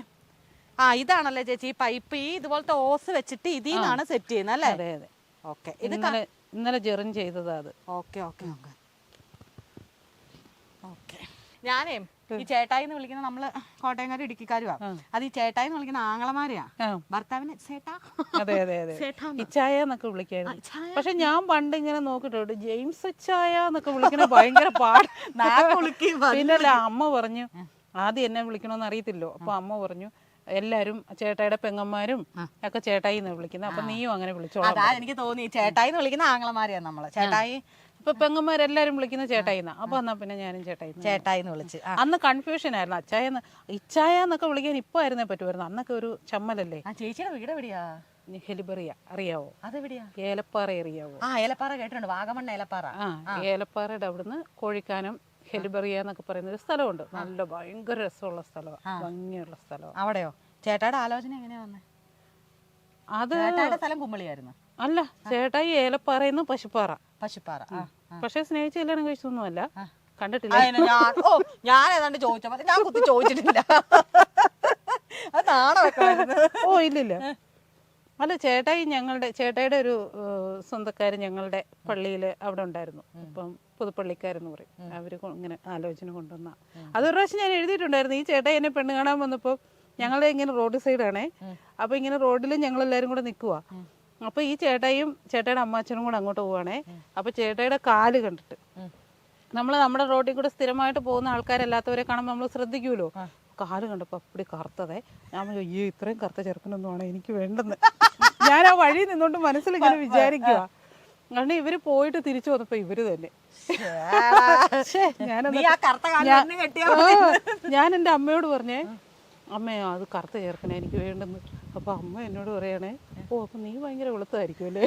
ഇതാണല്ലേ ചേച്ചി പൈപ്പ് ഇതുപോലത്തെ ഓസ് വെച്ചിട്ട് ഇതിന്നാണ് സെറ്റ് ചെയ്യുന്നത് അല്ലേ? അതെ. ഓക്കെ. ഇന്നലെ ജെറിൻ ചെയ്തതാ അത്. ഓക്കെ. ഞാനേ ഈ ചേട്ടായി എന്ന് വിളിക്കുന്ന നമ്മള് കോട്ടയംകാരും ഇടുക്കിക്കാരുവാ. അത് ഈ ചേട്ടായി എന്ന് വിളിക്കുന്ന ആങ്ങളമാരെയാ. ഭർത്താവിന് ചേട്ടാ. അതെ. ഇച്ചായ എന്നൊക്കെ വിളിക്കായിരുന്നു. പക്ഷെ ഞാൻ പണ്ട് ഇങ്ങനെ നോക്കിട്ടുണ്ട്, ജെയിംസ് ഇച്ചായ എന്നൊക്കെ വിളിക്കണ ഭയങ്കര പാട്. പിന്നല്ല അമ്മ പറഞ്ഞു, ആദ്യം എന്നെ വിളിക്കണമെന്ന് അറിയത്തില്ലോ. അപ്പൊ അമ്മ പറഞ്ഞു എല്ലാരും ചേട്ടായിയുടെ പെങ്ങന്മാരും ഒക്കെ ചേട്ടായി എന്ന് വിളിക്കുന്നത്. അപ്പൊ നീയും അങ്ങനെ വിളിച്ചോളാം. അതാ എനിക്ക് തോന്നി ചേട്ടായി എന്ന് വിളിക്കുന്ന ആങ്ങളമാരെയാ നമ്മള്. ചേട്ടായി ഇപ്പൊ പെങ്ങന്മാരെല്ലാരും വിളിക്കുന്ന ചേട്ടായിന്നാ. അപ്പൊ എന്നാ പിന്നെ ഞാനും ചേട്ടായി എന്ന് വിളിച്ച്. അന്ന് കൺഫ്യൂഷൻ ആയിരുന്നു. ഇച്ചായ എന്നൊക്കെ വിളിക്കാൻ ഇപ്പൊ ആയിരുന്നേ പറ്റുമായിരുന്നു. അന്നൊക്കെ ഒരു ചമ്മലല്ലേ. ചേച്ചിയുടെ വീട് എവിടെയാ? ഹെലിബറിയ അറിയാവോ? അതെവിടെയാ? ഏലപ്പാറ അറിയാവോ? ഏലപ്പാറ കേട്ടിട്ടുണ്ട്. വാഗമൺ ഏലപ്പാറ. ഏലപ്പാറയുടെ അവിടുന്ന് കോഴിക്കാനം ഹെലിബറിയ എന്നൊക്കെ പറയുന്ന ഒരു സ്ഥലമുണ്ട്. നല്ല ഭയങ്കര രസമുള്ള സ്ഥലമാണ്, ഭംഗിയുള്ള സ്ഥലമാണ്. അവിടെയോ? ചേട്ടായുടെ ആലോചന എങ്ങനെയാ വന്നേ? അത് സ്ഥലം കുമ്മളിയായിരുന്നു. അല്ല, ചേട്ടായി ഏലപ്പാറയെന്ന് പശുപ്പാറ. പക്ഷെ സ്നേഹിച്ച് കല്യാണം കഴിച്ചൊന്നുമല്ല. കണ്ടിട്ടില്ല. ഞാൻ ഏതാണ്ട് ചോദിച്ചപ്പോ ഞാൻ കുത്തി ചോദിച്ചിട്ടില്ല. ഇല്ലില്ല. അല്ല, ചേട്ടായിയുടെ ഒരു സ്വന്തക്കാര് ഞങ്ങളുടെ പള്ളിയില് അവിടെ ഉണ്ടായിരുന്നു. ഇപ്പം പുതുപ്പള്ളിക്കാരെന്ന് പറയും. അവര് ഇങ്ങനെ ആലോചന കൊണ്ടുവന്ന അതൊരു പ്രാവശ്യം ഞാൻ എഴുതിയിട്ടുണ്ടായിരുന്നു. ഈ ചേട്ടായി എന്നെ പെണ്ണ് കാണാൻ വന്നപ്പോ ഞങ്ങളെ ഇങ്ങനെ റോഡ് സൈഡാണേ. അപ്പൊ ഇങ്ങനെ റോഡിൽ ഞങ്ങളെല്ലാരും കൂടെ നിൽക്കുവാ. അപ്പൊ ഈ ചേട്ടായിയും ചേട്ടായിയുടെ അമ്മാച്ചനും കൂടെ അങ്ങോട്ട് പോവാണേ. അപ്പൊ ചേട്ടായിയുടെ കാല് കണ്ടിട്ട് നമ്മൾ നമ്മുടെ റോഡിൽ കൂടെ സ്ഥിരമായിട്ട് പോകുന്ന ആൾക്കാരല്ലാത്തവരെ കാണുമ്പോൾ നമ്മൾ ശ്രദ്ധിക്കുമല്ലോ. കാല് കണ്ടപ്പോൾ അപ്പടി കറുത്തതേ. ഞാൻ അയ്യോ ഇത്രയും കറുത്ത ചെറുക്കനൊന്നുമാണ് എനിക്ക് വേണ്ടെന്ന്. ഞാൻ ആ വഴി നിന്നോണ്ട് മനസ്സിൽ ഇങ്ങനെ വിചാരിക്കുക. കാരണം ഇവര് പോയിട്ട് തിരിച്ചു വന്നപ്പോ ഇവര് തന്നെ. ഞാൻ എൻ്റെ അമ്മയോട് പറഞ്ഞേ, അമ്മയോ അത് കറുത്ത ചേർക്കണേ എനിക്ക് വേണ്ടെന്ന്. അപ്പൊ അമ്മ എന്നോട് പറയണേ, ഓ അപ്പൊ നീ ഭയങ്കര വെളുത്തായിരിക്കും അല്ലേ.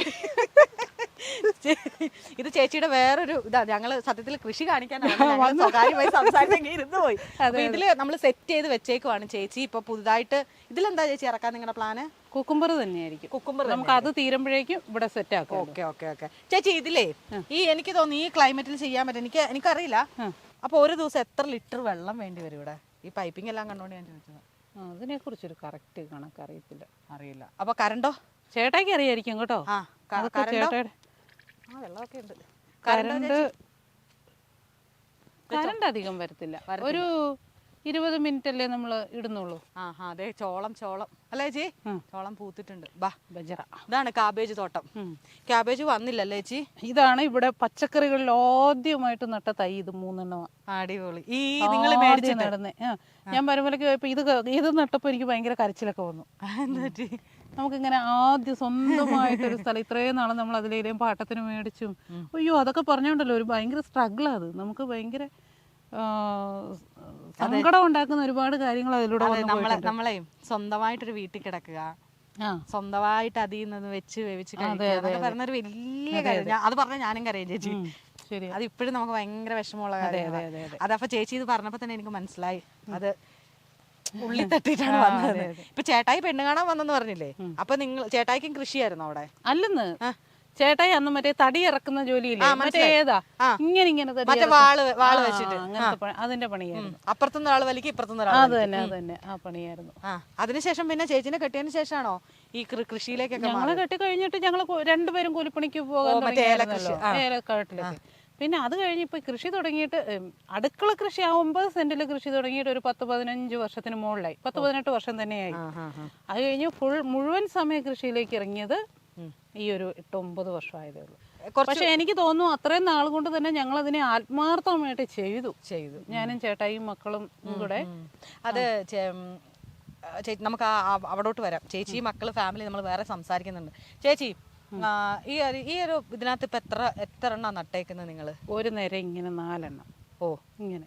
ഇത് ചേച്ചിയുടെ വേറൊരു ഇതാ. ഞങ്ങള് സത്യത്തിൽ കൃഷി കാണിക്കാനാണ് സ്വകാര്യമായി സംസാരിച്ചെങ്കിൽ ഇരുന്ന് പോയി. ഇതില് നമ്മൾ സെറ്റ് ചെയ്ത് വെച്ചേക്കുവാണ് ചേച്ചി. ഇപ്പൊ പുതുതായിട്ട് ഇതിലെന്താ ചേച്ചി ഇറക്കാൻ നിങ്ങളുടെ പ്ലാന്? കുക്കുംബർ തന്നെയായിരിക്കും. കുക്കുംബർ നമുക്ക് അത് തീരുമ്പോഴേക്കും ഇവിടെ സെറ്റ് ആക്കാം. Okay okay okay. ചേച്ചി ഇതിലേ എനിക്ക് തോന്നുന്നു ഈ ക്ലൈമറ്റിൽ ചെയ്യാൻ പറ്റും. എനിക്കറിയില്ല. അപ്പൊ ഒരു ദിവസം എത്ര ലിറ്റർ വെള്ളം വേണ്ടി വരും ഇവിടെ? ഈ പൈപ്പിംഗ് എല്ലാം കണ്ടോണ്ട് ഞാൻ ചോദിച്ചത്. അതിനെ കുറിച്ചൊരു കറക്റ്റ് കണക്കറിയത്തില്ല. അറിയില്ല. അപ്പൊ കറണ്ടോ? ചേട്ടായിക്ക് അറിയായിരിക്കും കേട്ടോ. ചേട്ടായുടെ വെള്ളമൊക്കെ ഉണ്ട്. കറണ്ട് അധികം വരത്തില്ല. ഒരു 20 മിനിറ്റ് അല്ലേ നമ്മൾ ഇടുന്നുള്ളൂ. അതെ. ചോളം അല്ലേ ചേച്ചി? ചോളം പൂത്തിട്ടുണ്ട്. ബജറ. ഇതാണ് കാബേജ് തോട്ടം. കാബേജ് വന്നില്ലല്ലേ ചേച്ചി? ഇതാണ് ഇവിടെ പച്ചക്കറികളിൽ ആദ്യമായിട്ട് നട്ട തൈ. ഇത് 3 എണ്ണമാണ്. അടിപൊളി. ഈ നിങ്ങൾ മേടിച്ച് നടന്നേ. ഞാൻ വരുമ്പോഴേക്ക് പോയപ്പോ ഇത് നട്ടപ്പോ എനിക്ക് ഭയങ്കര കരച്ചിലൊക്കെ വന്നു. നമുക്കിങ്ങനെ ആദ്യം സ്വന്തമായിട്ടൊരു സ്ഥലം, ഇത്രയും നാളെ നമ്മൾ അതിലേലും പാട്ടത്തിന് മേടിച്ചും അയ്യോ അതൊക്കെ പറഞ്ഞോണ്ടല്ലോ ഒരു ഭയങ്കര സ്ട്രഗിളാ അത്. നമുക്ക് ഭയങ്കര സങ്കടം ഉണ്ടാക്കുന്ന ഒരുപാട് കാര്യങ്ങൾ അതിലൂടെ നമ്മളെ സ്വന്തമായിട്ടൊരു വീട്ടിൽ കിടക്കുക, സ്വന്തമായിട്ട് അതിൽ നിന്ന് വെച്ച് വേവിച്ച് കഴിക്കുക പറഞ്ഞൊരു വലിയ കാര്യം. അത് പറഞ്ഞ ഞാനും കരയും ചേച്ചി. അത് ഇപ്പോഴും നമുക്ക് ഭയങ്കര വിഷമമുള്ള കാര്യമാണ്. അതപ്പൊ ചേച്ചി ഇത് പറഞ്ഞപ്പോ തന്നെ എനിക്ക് മനസ്സിലായി അത് ഉള്ളി തട്ടിട്ടാണ് വന്നത്. ഇപ്പൊ ചേട്ടായി പെണ്ണ് കാണാൻ വന്നെന്ന് പറഞ്ഞില്ലേ? അപ്പൊ നിങ്ങൾ ചേട്ടായിക്കും കൃഷിയായിരുന്നു അവിടെ? അല്ലെന്ന് ചേട്ടായി അന്ന് മറ്റേ തടി ഇറക്കുന്ന ജോലിയില്ലേ, മറ്റേ ഏതാ ഇങ്ങനെ അതിന്റെ പണിയായിരുന്നു. അപ്പുറത്തുനിന്ന് ആള് വലിക്കും, ഇപ്പുറത്തുനിന്ന് അത് തന്നെ ആ പണിയായിരുന്നു. അതിനുശേഷം പിന്നെ ചേച്ചിനെ കെട്ടിയതിന് ശേഷമാണോ ഈ കൃഷിയിലേക്കൊക്കെ? ഞങ്ങളെ കെട്ടി കഴിഞ്ഞിട്ട് ഞങ്ങള് രണ്ടുപേരും കൂലിപ്പണിക്ക് പോകാൻ ഏലക്കാട്ടിലൊക്കെ. പിന്നെ അത് കഴിഞ്ഞ് ഇപ്പൊ കൃഷി തുടങ്ങിയിട്ട് അടുക്കള കൃഷി 9 സെന്റില് കൃഷി തുടങ്ങിയിട്ട് ഒരു 10-15 വർഷത്തിന് മുകളിലായി. 10-18 വർഷം തന്നെയായി. അത് കഴിഞ്ഞ് മുഴുവൻ സമയ കൃഷിയിലേക്ക് ഇറങ്ങിയത് ഈ ഒരു 8-9 വർഷമായതേ ഉള്ളൂ. പക്ഷെ എനിക്ക് തോന്നുന്നു അത്രയും നാൾ കൊണ്ട് തന്നെ ഞങ്ങൾ അതിനെ ആത്മാർത്ഥമായിട്ട് ചെയ്തു. ഞാനും ചേട്ടായും മക്കളും കൂടെ. അത് നമുക്ക് അവിടോട്ട് വരാം. ചേച്ചി മക്കള് ഫാമിലി നമ്മൾ വേറെ സംസാരിക്കുന്നുണ്ട്. ചേച്ചി ഈ ഒരു ഇതിനകത്ത് ഇപ്പൊ എത്ര എണ്ണം നട്ടേക്കുന്നത് നിങ്ങള്? ഒരു നേരം ഇങ്ങനെ 4 എണ്ണം. ഇങ്ങനെ.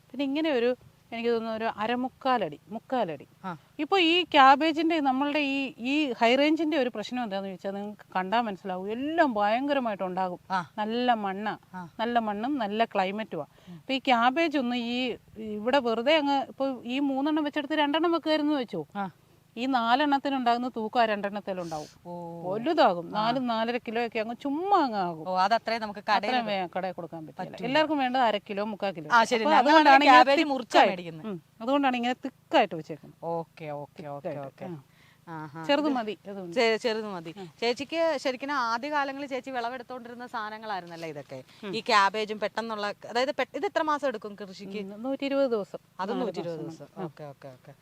പിന്നെ ഇങ്ങനെ ഒരു എനിക്ക് തോന്നുന്നു ഒരു മുക്കാലടി. ഇപ്പൊ ഈ ക്യാബേജിന്റെ നമ്മളുടെ ഈ ഹൈ റേഞ്ചിന്റെ ഒരു പ്രശ്നം എന്താന്ന് ചോദിച്ചാൽ നിങ്ങൾക്ക് കണ്ടാൽ മനസ്സിലാവും, എല്ലാം ഭയങ്കരമായിട്ട് ഉണ്ടാകും. നല്ല മണ്ണും നല്ല ക്ലൈമറ്റുമാണ്. ഇപ്പൊ ഈ ക്യാബേജ് ഒന്ന് ഇവിടെ വെറുതെ അങ്ങ് ഇപ്പൊ ഈ 3 എണ്ണം വെച്ചെടുത്ത് 2 എണ്ണം വെക്കുമായിരുന്നു വെച്ചോ, ഈ 4 എണ്ണത്തിനുണ്ടാകുന്ന തൂക്കം ആ 2 എണ്ണത്തിലുണ്ടാവും. വലുതാകും. 4-4.5 കിലോ ഒക്കെ അങ്ങ് ചുമ്മാ അങ്ങ് ആകും. നമുക്ക് കടയിൽ കൊടുക്കാൻ പറ്റില്ല. എല്ലാവർക്കും വേണ്ടത് 1/2 കിലോ 3/4 കിലോ. അതുകൊണ്ടാണ് ഇങ്ങനെ തിക്കായിട്ട് വെച്ചേക്കുന്നത്. ചെറുത് മതി. ചേച്ചിക്ക് ശരിക്കും ആദ്യ കാലങ്ങളിൽ ചേച്ചി വിളവെടുത്തോണ്ടിരുന്ന സാധനങ്ങളായിരുന്നല്ലേ ഇതൊക്കെ? ഈ ക്യാബേജും പെട്ടെന്നുള്ള, അതായത് ഇത് എത്ര മാസം എടുക്കും കൃഷിക്ക്? 120 ദിവസം. അത് 120 ദിവസം. Okay okay okay.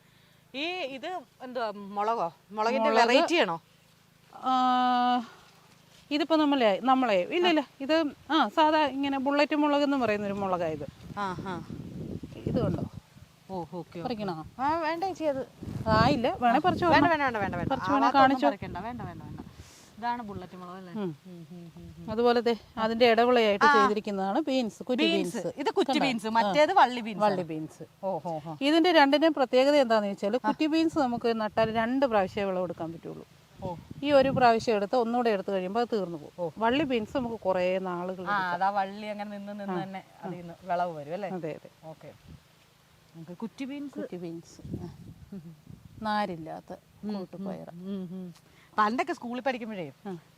ഇത് എന്തുവാ, മുളകിന്റെ വെറൈറ്റി ആണോ? ഇതിപ്പോ നമ്മളെ ഇല്ല ഇത് സാധാ ഇങ്ങനെ ബുള്ളറ്റ് മുളക് എന്ന് പറയുന്ന ഒരു മുളകായത്. ഇത് കണ്ടോ? പറിക്കണോ? വേണ്ട ചേച്ചി, അത് ആയില്ല. വേണേ പറിച്ചു. കാണിച്ചോ. ഇതാണ് ബുള്ളറ്റ് മുളക് അല്ലേ? അതുപോലെ അതിന്റെ ഇടവിളയായിട്ട് ചെയ്തിരിക്കുന്നതാണ് ബീൻസ്, കുറ്റി ബീൻസ്. ഇത് കുറ്റി ബീൻസ്, മറ്റേത് വള്ളി ബീൻസ്. ഇതിന്റെ രണ്ടിന്റെയും പ്രത്യേകത എന്താന്ന് വെച്ചാൽ കുറ്റി ബീൻസ് നമുക്ക് നട്ടാൽ 2 പ്രാവശ്യം വിളവെടുക്കാൻ പറ്റുള്ളൂ. ഈ ഒരു പ്രാവശ്യം എടുത്ത് ഒന്നുകൂടെ എടുത്തു കഴിയുമ്പോൾ അത് തീർന്നു പോകും. വള്ളി ബീൻസ് നമുക്ക് കുറെ നാളുകൾ വള്ളി അങ്ങനെ നിന്ന് തന്നെ വിളവ് വരും അല്ലേ? അതെ അതെ. ഓക്കെ. കുറ്റി ബീൻസ് നാരില്ലാത്ത കൂട്ടുപയർ. പണ്ടൊക്കെ സ്കൂളിൽ പഠിക്കുമ്പോഴേ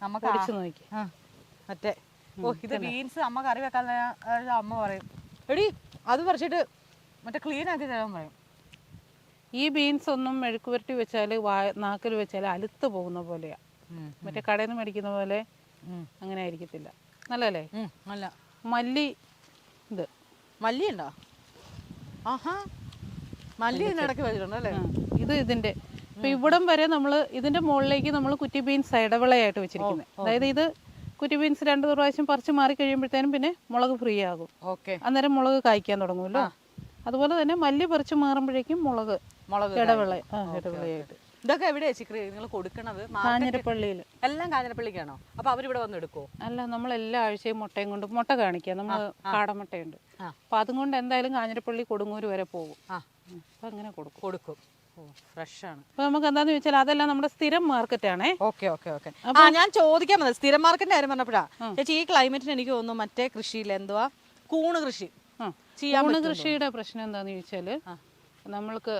നമുക്ക് അടിച്ചു നോക്കി മറ്റേ ഇത് ബീൻസ് അമ്മ കറി വെക്കാൻ അമ്മ പറയും, എടി അത് പറിച്ചിട്ട് മറ്റേ ക്ലീൻ ആക്കി തരാൻ പറയും. ഈ ബീൻസ് ഒന്നും മെഴുക്ക് പുരട്ടി വെച്ചാൽ നാക്കിൽ വെച്ചാൽ അലുത്ത് പോകുന്ന പോലെയാ. മറ്റേ കടയിൽ നിന്ന് മേടിക്കുന്ന പോലെ അങ്ങനെ ആയിരിക്കത്തില്ല. നല്ലല്ലേ? നല്ല മല്ലി. മല്ലി ഉണ്ടോ? മല്ലി ഇടയ്ക്ക് വെച്ചിട്ടുണ്ടോ അല്ലേ? ഇത് ഇതിന്റെ ഇപ്പൊ ഇവിടം വരെ ഇതിന്റെ മുകളിലേക്ക് നമ്മൾ കുറ്റി ബീൻസ് ഇടവിളയായിട്ട് വെച്ചിരിക്കുന്നത്. അതായത് ഇത് കുറ്റി ബീൻസ് 2 പ്രാവശ്യം പറിച്ച് മാറി കഴിയുമ്പോഴത്തേനും പിന്നെ മുളക് ഫ്രീ ആകും. ഓക്കെ. അന്നേരം മുളക് കായ്ക്കാൻ തുടങ്ങുമല്ലോ. അതുപോലെ തന്നെ മല്ലി പറിച്ച് മാറുമ്പോഴേക്കും മുളക് ഇടവിളയായിട്ട്. ഇതൊക്കെ എവിടെയാ നിങ്ങൾ കൊടുക്കണത്? കാഞ്ഞിരപ്പള്ളിയിൽ. എല്ലാം കാഞ്ഞിരപ്പള്ളിക്കാണോ? അപ്പൊ അവരിവിടെ വന്ന് എടുക്കുമോ? അല്ല, നമ്മൾ എല്ലാ ആഴ്ചയും മുട്ടയും കൊണ്ട് മുട്ട കാണിക്കുക. നമ്മൾ കാടമുട്ടയുണ്ട്. അപ്പൊ അതും കൊണ്ട് എന്തായാലും കാഞ്ഞിരപ്പള്ളി കൊടുങ്ങൂര് വരെ പോകും. അപ്പൊ അങ്ങനെ കൊടുക്കും. ഫ്രഷ് ആണ്. അപ്പൊ നമുക്ക് എന്താന്ന് ചോദിച്ചാൽ അതെല്ലാം നമ്മുടെ സ്ഥിരം മാർക്കറ്റ് ആണേ. ഓക്കെ. ഞാൻ ചോദിക്കാൻ വന്നത് സ്ഥിരം മാർക്കറ്റിന്റെ കാര്യം പറഞ്ഞപ്പോഴാ ചേച്ചി, ഈ ക്ലൈമറ്റിന് എനിക്ക് തോന്നുന്നു മറ്റേ കൃഷിയിൽ എന്തുവാ കൂണ് കൃഷി കൂണ് കൃഷിയുടെ പ്രശ്നം എന്താന്ന് ചോദിച്ചാല് നമ്മൾക്ക്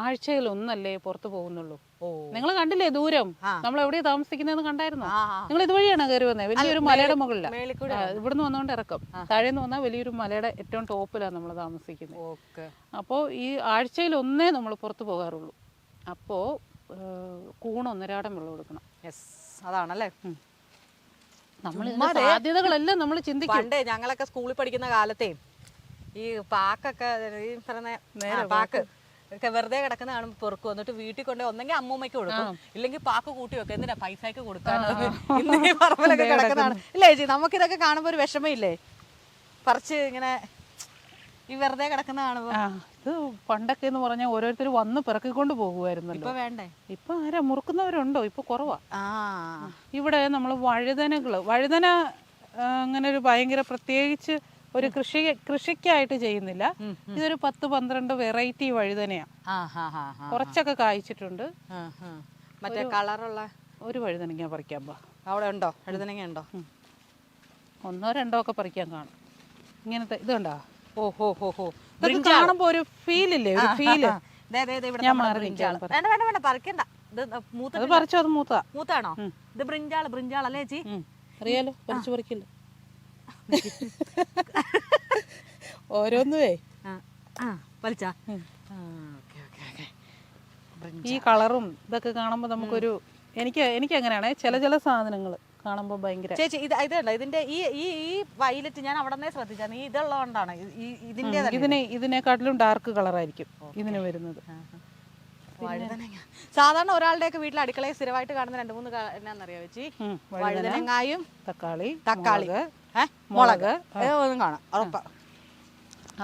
ആഴ്ചയിൽ ഒന്നല്ലേ പുറത്തു പോകുന്നുള്ളൂ. നിങ്ങൾ കണ്ടില്ലേ ദൂരം? നമ്മൾ എവിടെയാ താമസിക്കുന്നതെന്ന് കണ്ടായിരുന്നോ? നിങ്ങൾ ഇതുവഴിയാണ് കയറി വന്നത്. വലിയൊരു മലയുടെ മുകളിലാണ്. ഇവിടുന്ന് വന്നുകൊണ്ട് ഇറക്കം. താഴേന്ന് വന്നാൽ വലിയൊരു മലയുടെ ഏറ്റവും ടോപ്പിലാണ് നമ്മൾ താമസിക്കുന്നത്. അപ്പോൾ ഈ ആഴ്ചയിൽ ഒന്നേ നമ്മൾ പുറത്തു പോകാറുള്ളൂ. അപ്പോൾ കൂണ് 1.5 വെള്ളം കൊടുക്കണം. അതാണല്ലേ നമ്മൾ സാധ്യതകളെല്ലാം നമ്മൾ ചിന്തിക്കും. പണ്ടേ ഞങ്ങളൊക്കെ സ്കൂളിൽ പഠിക്കുന്ന കാലത്തേ ഈ പാക്കൊക്കെ ഈ പറഞ്ഞ പാക്ക് ഒക്കെ വെറുതെ കിടക്കുന്ന കാണുമ്പോൾ പെറുക്കും. എന്നിട്ട് വീട്ടിൽ കൊണ്ട് ഒന്നെങ്കിൽ അമ്മൂമ്മയ്ക്ക് കൊടുക്കും, ഇല്ലെങ്കിൽ പാക്ക് കൂട്ടി വെക്കും. എന്തിനാ പൈസക്ക് കൊടുക്കാനോ? ഇന്ന് പറമ്പിലൊക്കെ കിടക്കുന്നതാണ് ഇല്ലേ ചേച്ചി? നമുക്കിതൊക്കെ കാണുമ്പോൾ ഒരു വിഷമയില്ലേ? പറിച്ച് ഇങ്ങനെ ഈ വെറുതെ കിടക്കുന്ന കാണുമ്പോൾ. ഇത് പണ്ടൊക്കെ എന്ന് പറഞ്ഞാൽ ഓരോരുത്തർ വന്ന് പിറക്കിക്കൊണ്ട് പോകുമായിരുന്നല്ലോ. ഇപ്പൊ വേണ്ടേ? ഇപ്പൊ ആരാ മുറുക്കുന്നവരുണ്ടോ? ഇപ്പൊ കുറവാ. ഇവിടെ നമ്മൾ വഴുതന അങ്ങനെ ഒരു ഭയങ്കര പ്രത്യേകിച്ച് ഒരു കൃഷിക്കായിട്ട് ചെയ്യുന്നില്ല. ഇതൊരു 10-12 വെറൈറ്റി വഴുതനയാ. കുറച്ചൊക്കെ കായ്ച്ചിട്ടുണ്ട്. മറ്റേ കളറുള്ള ഒരു വഴുതനങ്ങ പറിക്കാൻ പാ. അവിടെ ഉണ്ടോ വഴുതനങ്ങ? ഉണ്ടോ? 1-2 ഒക്കെ പറിക്കാൻ കാണും. ഇങ്ങനത്തെ ഇതുണ്ടോ? ഓഹോ. ഇതൊക്കെ കാണുമ്പോ ഒരു ഫീലില്ലേ? ഒരു ഫീല്. ഞാൻ മാറി വേണ്ട പറിക്കണ്ട. അത് പറിച്ചോ? അത് മൂത്താണോ? ഇത് ബ്രിഞ്ചാൾ അല്ലേ ചേച്ചി? അറിയാലോ, പറിക്കില്ല ഓരോന്നുവേ. ഈ കളറും ഇതൊക്കെ കാണുമ്പോ നമുക്കൊരു എനിക്ക് അങ്ങനെയാണേ ചില സാധനങ്ങൾ കാണുമ്പോ ഭയങ്കര. ചേച്ചി ഇതുണ്ട് ഇതിന്റെ ഈ വയലറ്റ് ഞാൻ അവിടെ ശ്രദ്ധിച്ചാ. നീ ഇതുള്ളതുകൊണ്ടാണ് ഇതിനെക്കാട്ടിലും ഡാർക്ക് കളറായിരിക്കും ഇതിന് വരുന്നത്. സാധാരണ ഒരാളുടെയൊക്കെ വീട്ടിൽ അടുക്കളയിൽ സ്ഥിരമായിട്ട് കാണുന്ന 2-3 എന്നാന്നറിയാ ചേച്ചി? വഴുതനങ്ങായും തക്കാളി മുളക് ഒന്നും കാണാം ഉറപ്പാ.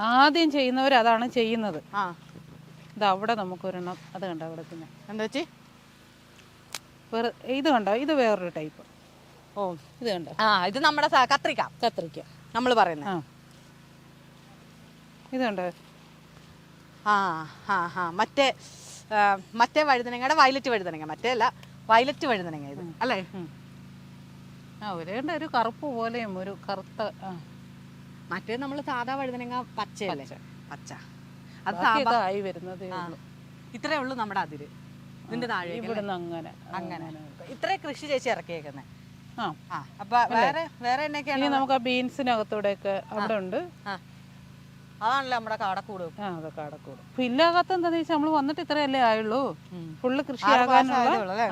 ആദ്യം ചെയ്യുന്നവർ അതാണ് ചെയ്യുന്നത്. ഇത് അവിടെ നമുക്കൊരെണ്ണം അത് കണ്ടോ അവിടെ തന്നെ എന്താ ചേച്ചി? ഇത് കണ്ടോ? ഇത് വേറൊരു ടൈപ്പ്. ഇത് കണ്ടോ? ഇത് നമ്മുടെ കത്രിക്ക നമ്മൾ പറയുന്നത്. ഇത് കണ്ടോ? മറ്റേ വഴുതനങ്ങയുടെ വയലറ്റ് വഴുതനങ്ങ. മറ്റേ അല്ല, വയലറ്റ് വഴുതനങ്ങ ഇത് അല്ലേ? ഒരു കറുപ്പ് പോലെയും ഒരു കറുത്ത. മറ്റേ നമ്മള് സാധാ വഴുതനങ്ങ പച്ചയല്ലേ? പച്ച. അത് ആയി വരുന്നത് ഇത്രേ ഉള്ളൂ നമ്മുടെ അതിര്. ഇതിന്റെ താഴെ ഇവിടുന്ന് അങ്ങനെ ഇത്രേ കൃഷി ചേച്ചി ഇറക്കിയേക്കുന്നത്. അപ്പൊ വേറെ എന്നൊക്കെയാണ്? നമുക്ക് ആ ബീൻസിനകത്തൂടെ ഒക്കെ അവിടെ ഉണ്ട്. അതാണല്ലോ നമ്മുടെ കാടക്കൂട്. അതെ, കാടക്കൂട്. ഇല്ലാകാത്ത എന്താന്ന് വെച്ചാൽ നമ്മള് വന്നിട്ട് ഇത്രയല്ലേ ആയുള്ളൂ. ഫുള്ള് കൃഷി ആകാനുള്ള.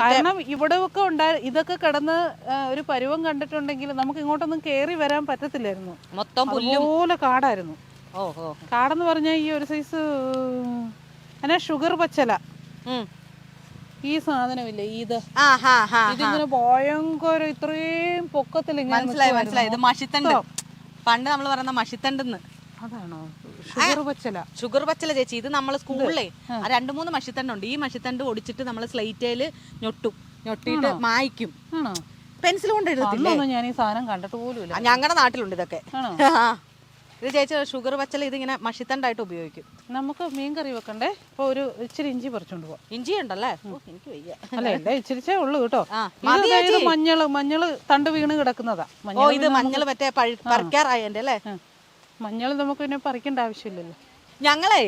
കാരണം ഇവിടെ ഒക്കെ ഇതൊക്കെ കിടന്ന് ഒരു പരുവം കണ്ടിട്ടുണ്ടെങ്കിൽ നമുക്ക് ഇങ്ങോട്ടൊന്നും കേറി വരാൻ പറ്റത്തില്ലായിരുന്നു. മൊത്തം പോലെ കാടായിരുന്നു. കാടെന്ന് പറഞ്ഞാൽ ഈ ഒരു സൈസ് ഷുഗർ പച്ചല. ഈ സാധനമില്ലേ ഇതിങ്ങനെ ഭയങ്കര ഇത്രയും പൊക്കത്തിൽ മനസ്സിലായി. ഇത് മഷിത്തണ്ട്. പണ്ട് നമ്മൾ പറയുന്ന മഷിത്തണ്ടെന്ന്. അതാണോ ഷുഗർ പച്ചല ചേച്ചി? ഇത് നമ്മൾ സ്കൂളിലെ 2-3 മഷിത്തണ്ടുണ്ട്. ഈ മഷിത്തണ്ട് ഒടിച്ചിട്ട് നമ്മൾ സ്ലേറ്റയില് ഞൊട്ടിയിട്ട് മായ്ക്കും. പെൻസിൽ കൊണ്ട് എഴുതത്തില്ലേ? ഞാൻ ഈ സാധനം കണ്ടിട്ട് പോലും. ഞങ്ങളുടെ നാട്ടിലുണ്ട് ഇതൊക്കെ. ഇത് ചേച്ചി ഷുഗർ പച്ചല ഇതിങ്ങനെ മഷിത്തണ്ടായിട്ട് ഉപയോഗിക്കും. നമുക്ക് മീൻ കറി വെക്കണ്ടേ? ഇപ്പൊ ഒരു ഇച്ചിരി ഇഞ്ചി പറിച്ചോണ്ട് പോവാം. ഇഞ്ചി ഉണ്ടല്ലേ? എനിക്ക് വയ്യ. അല്ല ഇച്ചിരിച്ചേ ഉള്ളൂ കേട്ടോ. മഞ്ഞള് തണ്ട് വീണ് കിടക്കുന്നതാ. ഇത് മഞ്ഞള് മറ്റേ പറിക്കാറായതിന്റെ അല്ലേ? മഞ്ഞള് നമുക്ക് പിന്നെ പറിക്കേണ്ട ആവശ്യമില്ലല്ലോ. ഞങ്ങളെ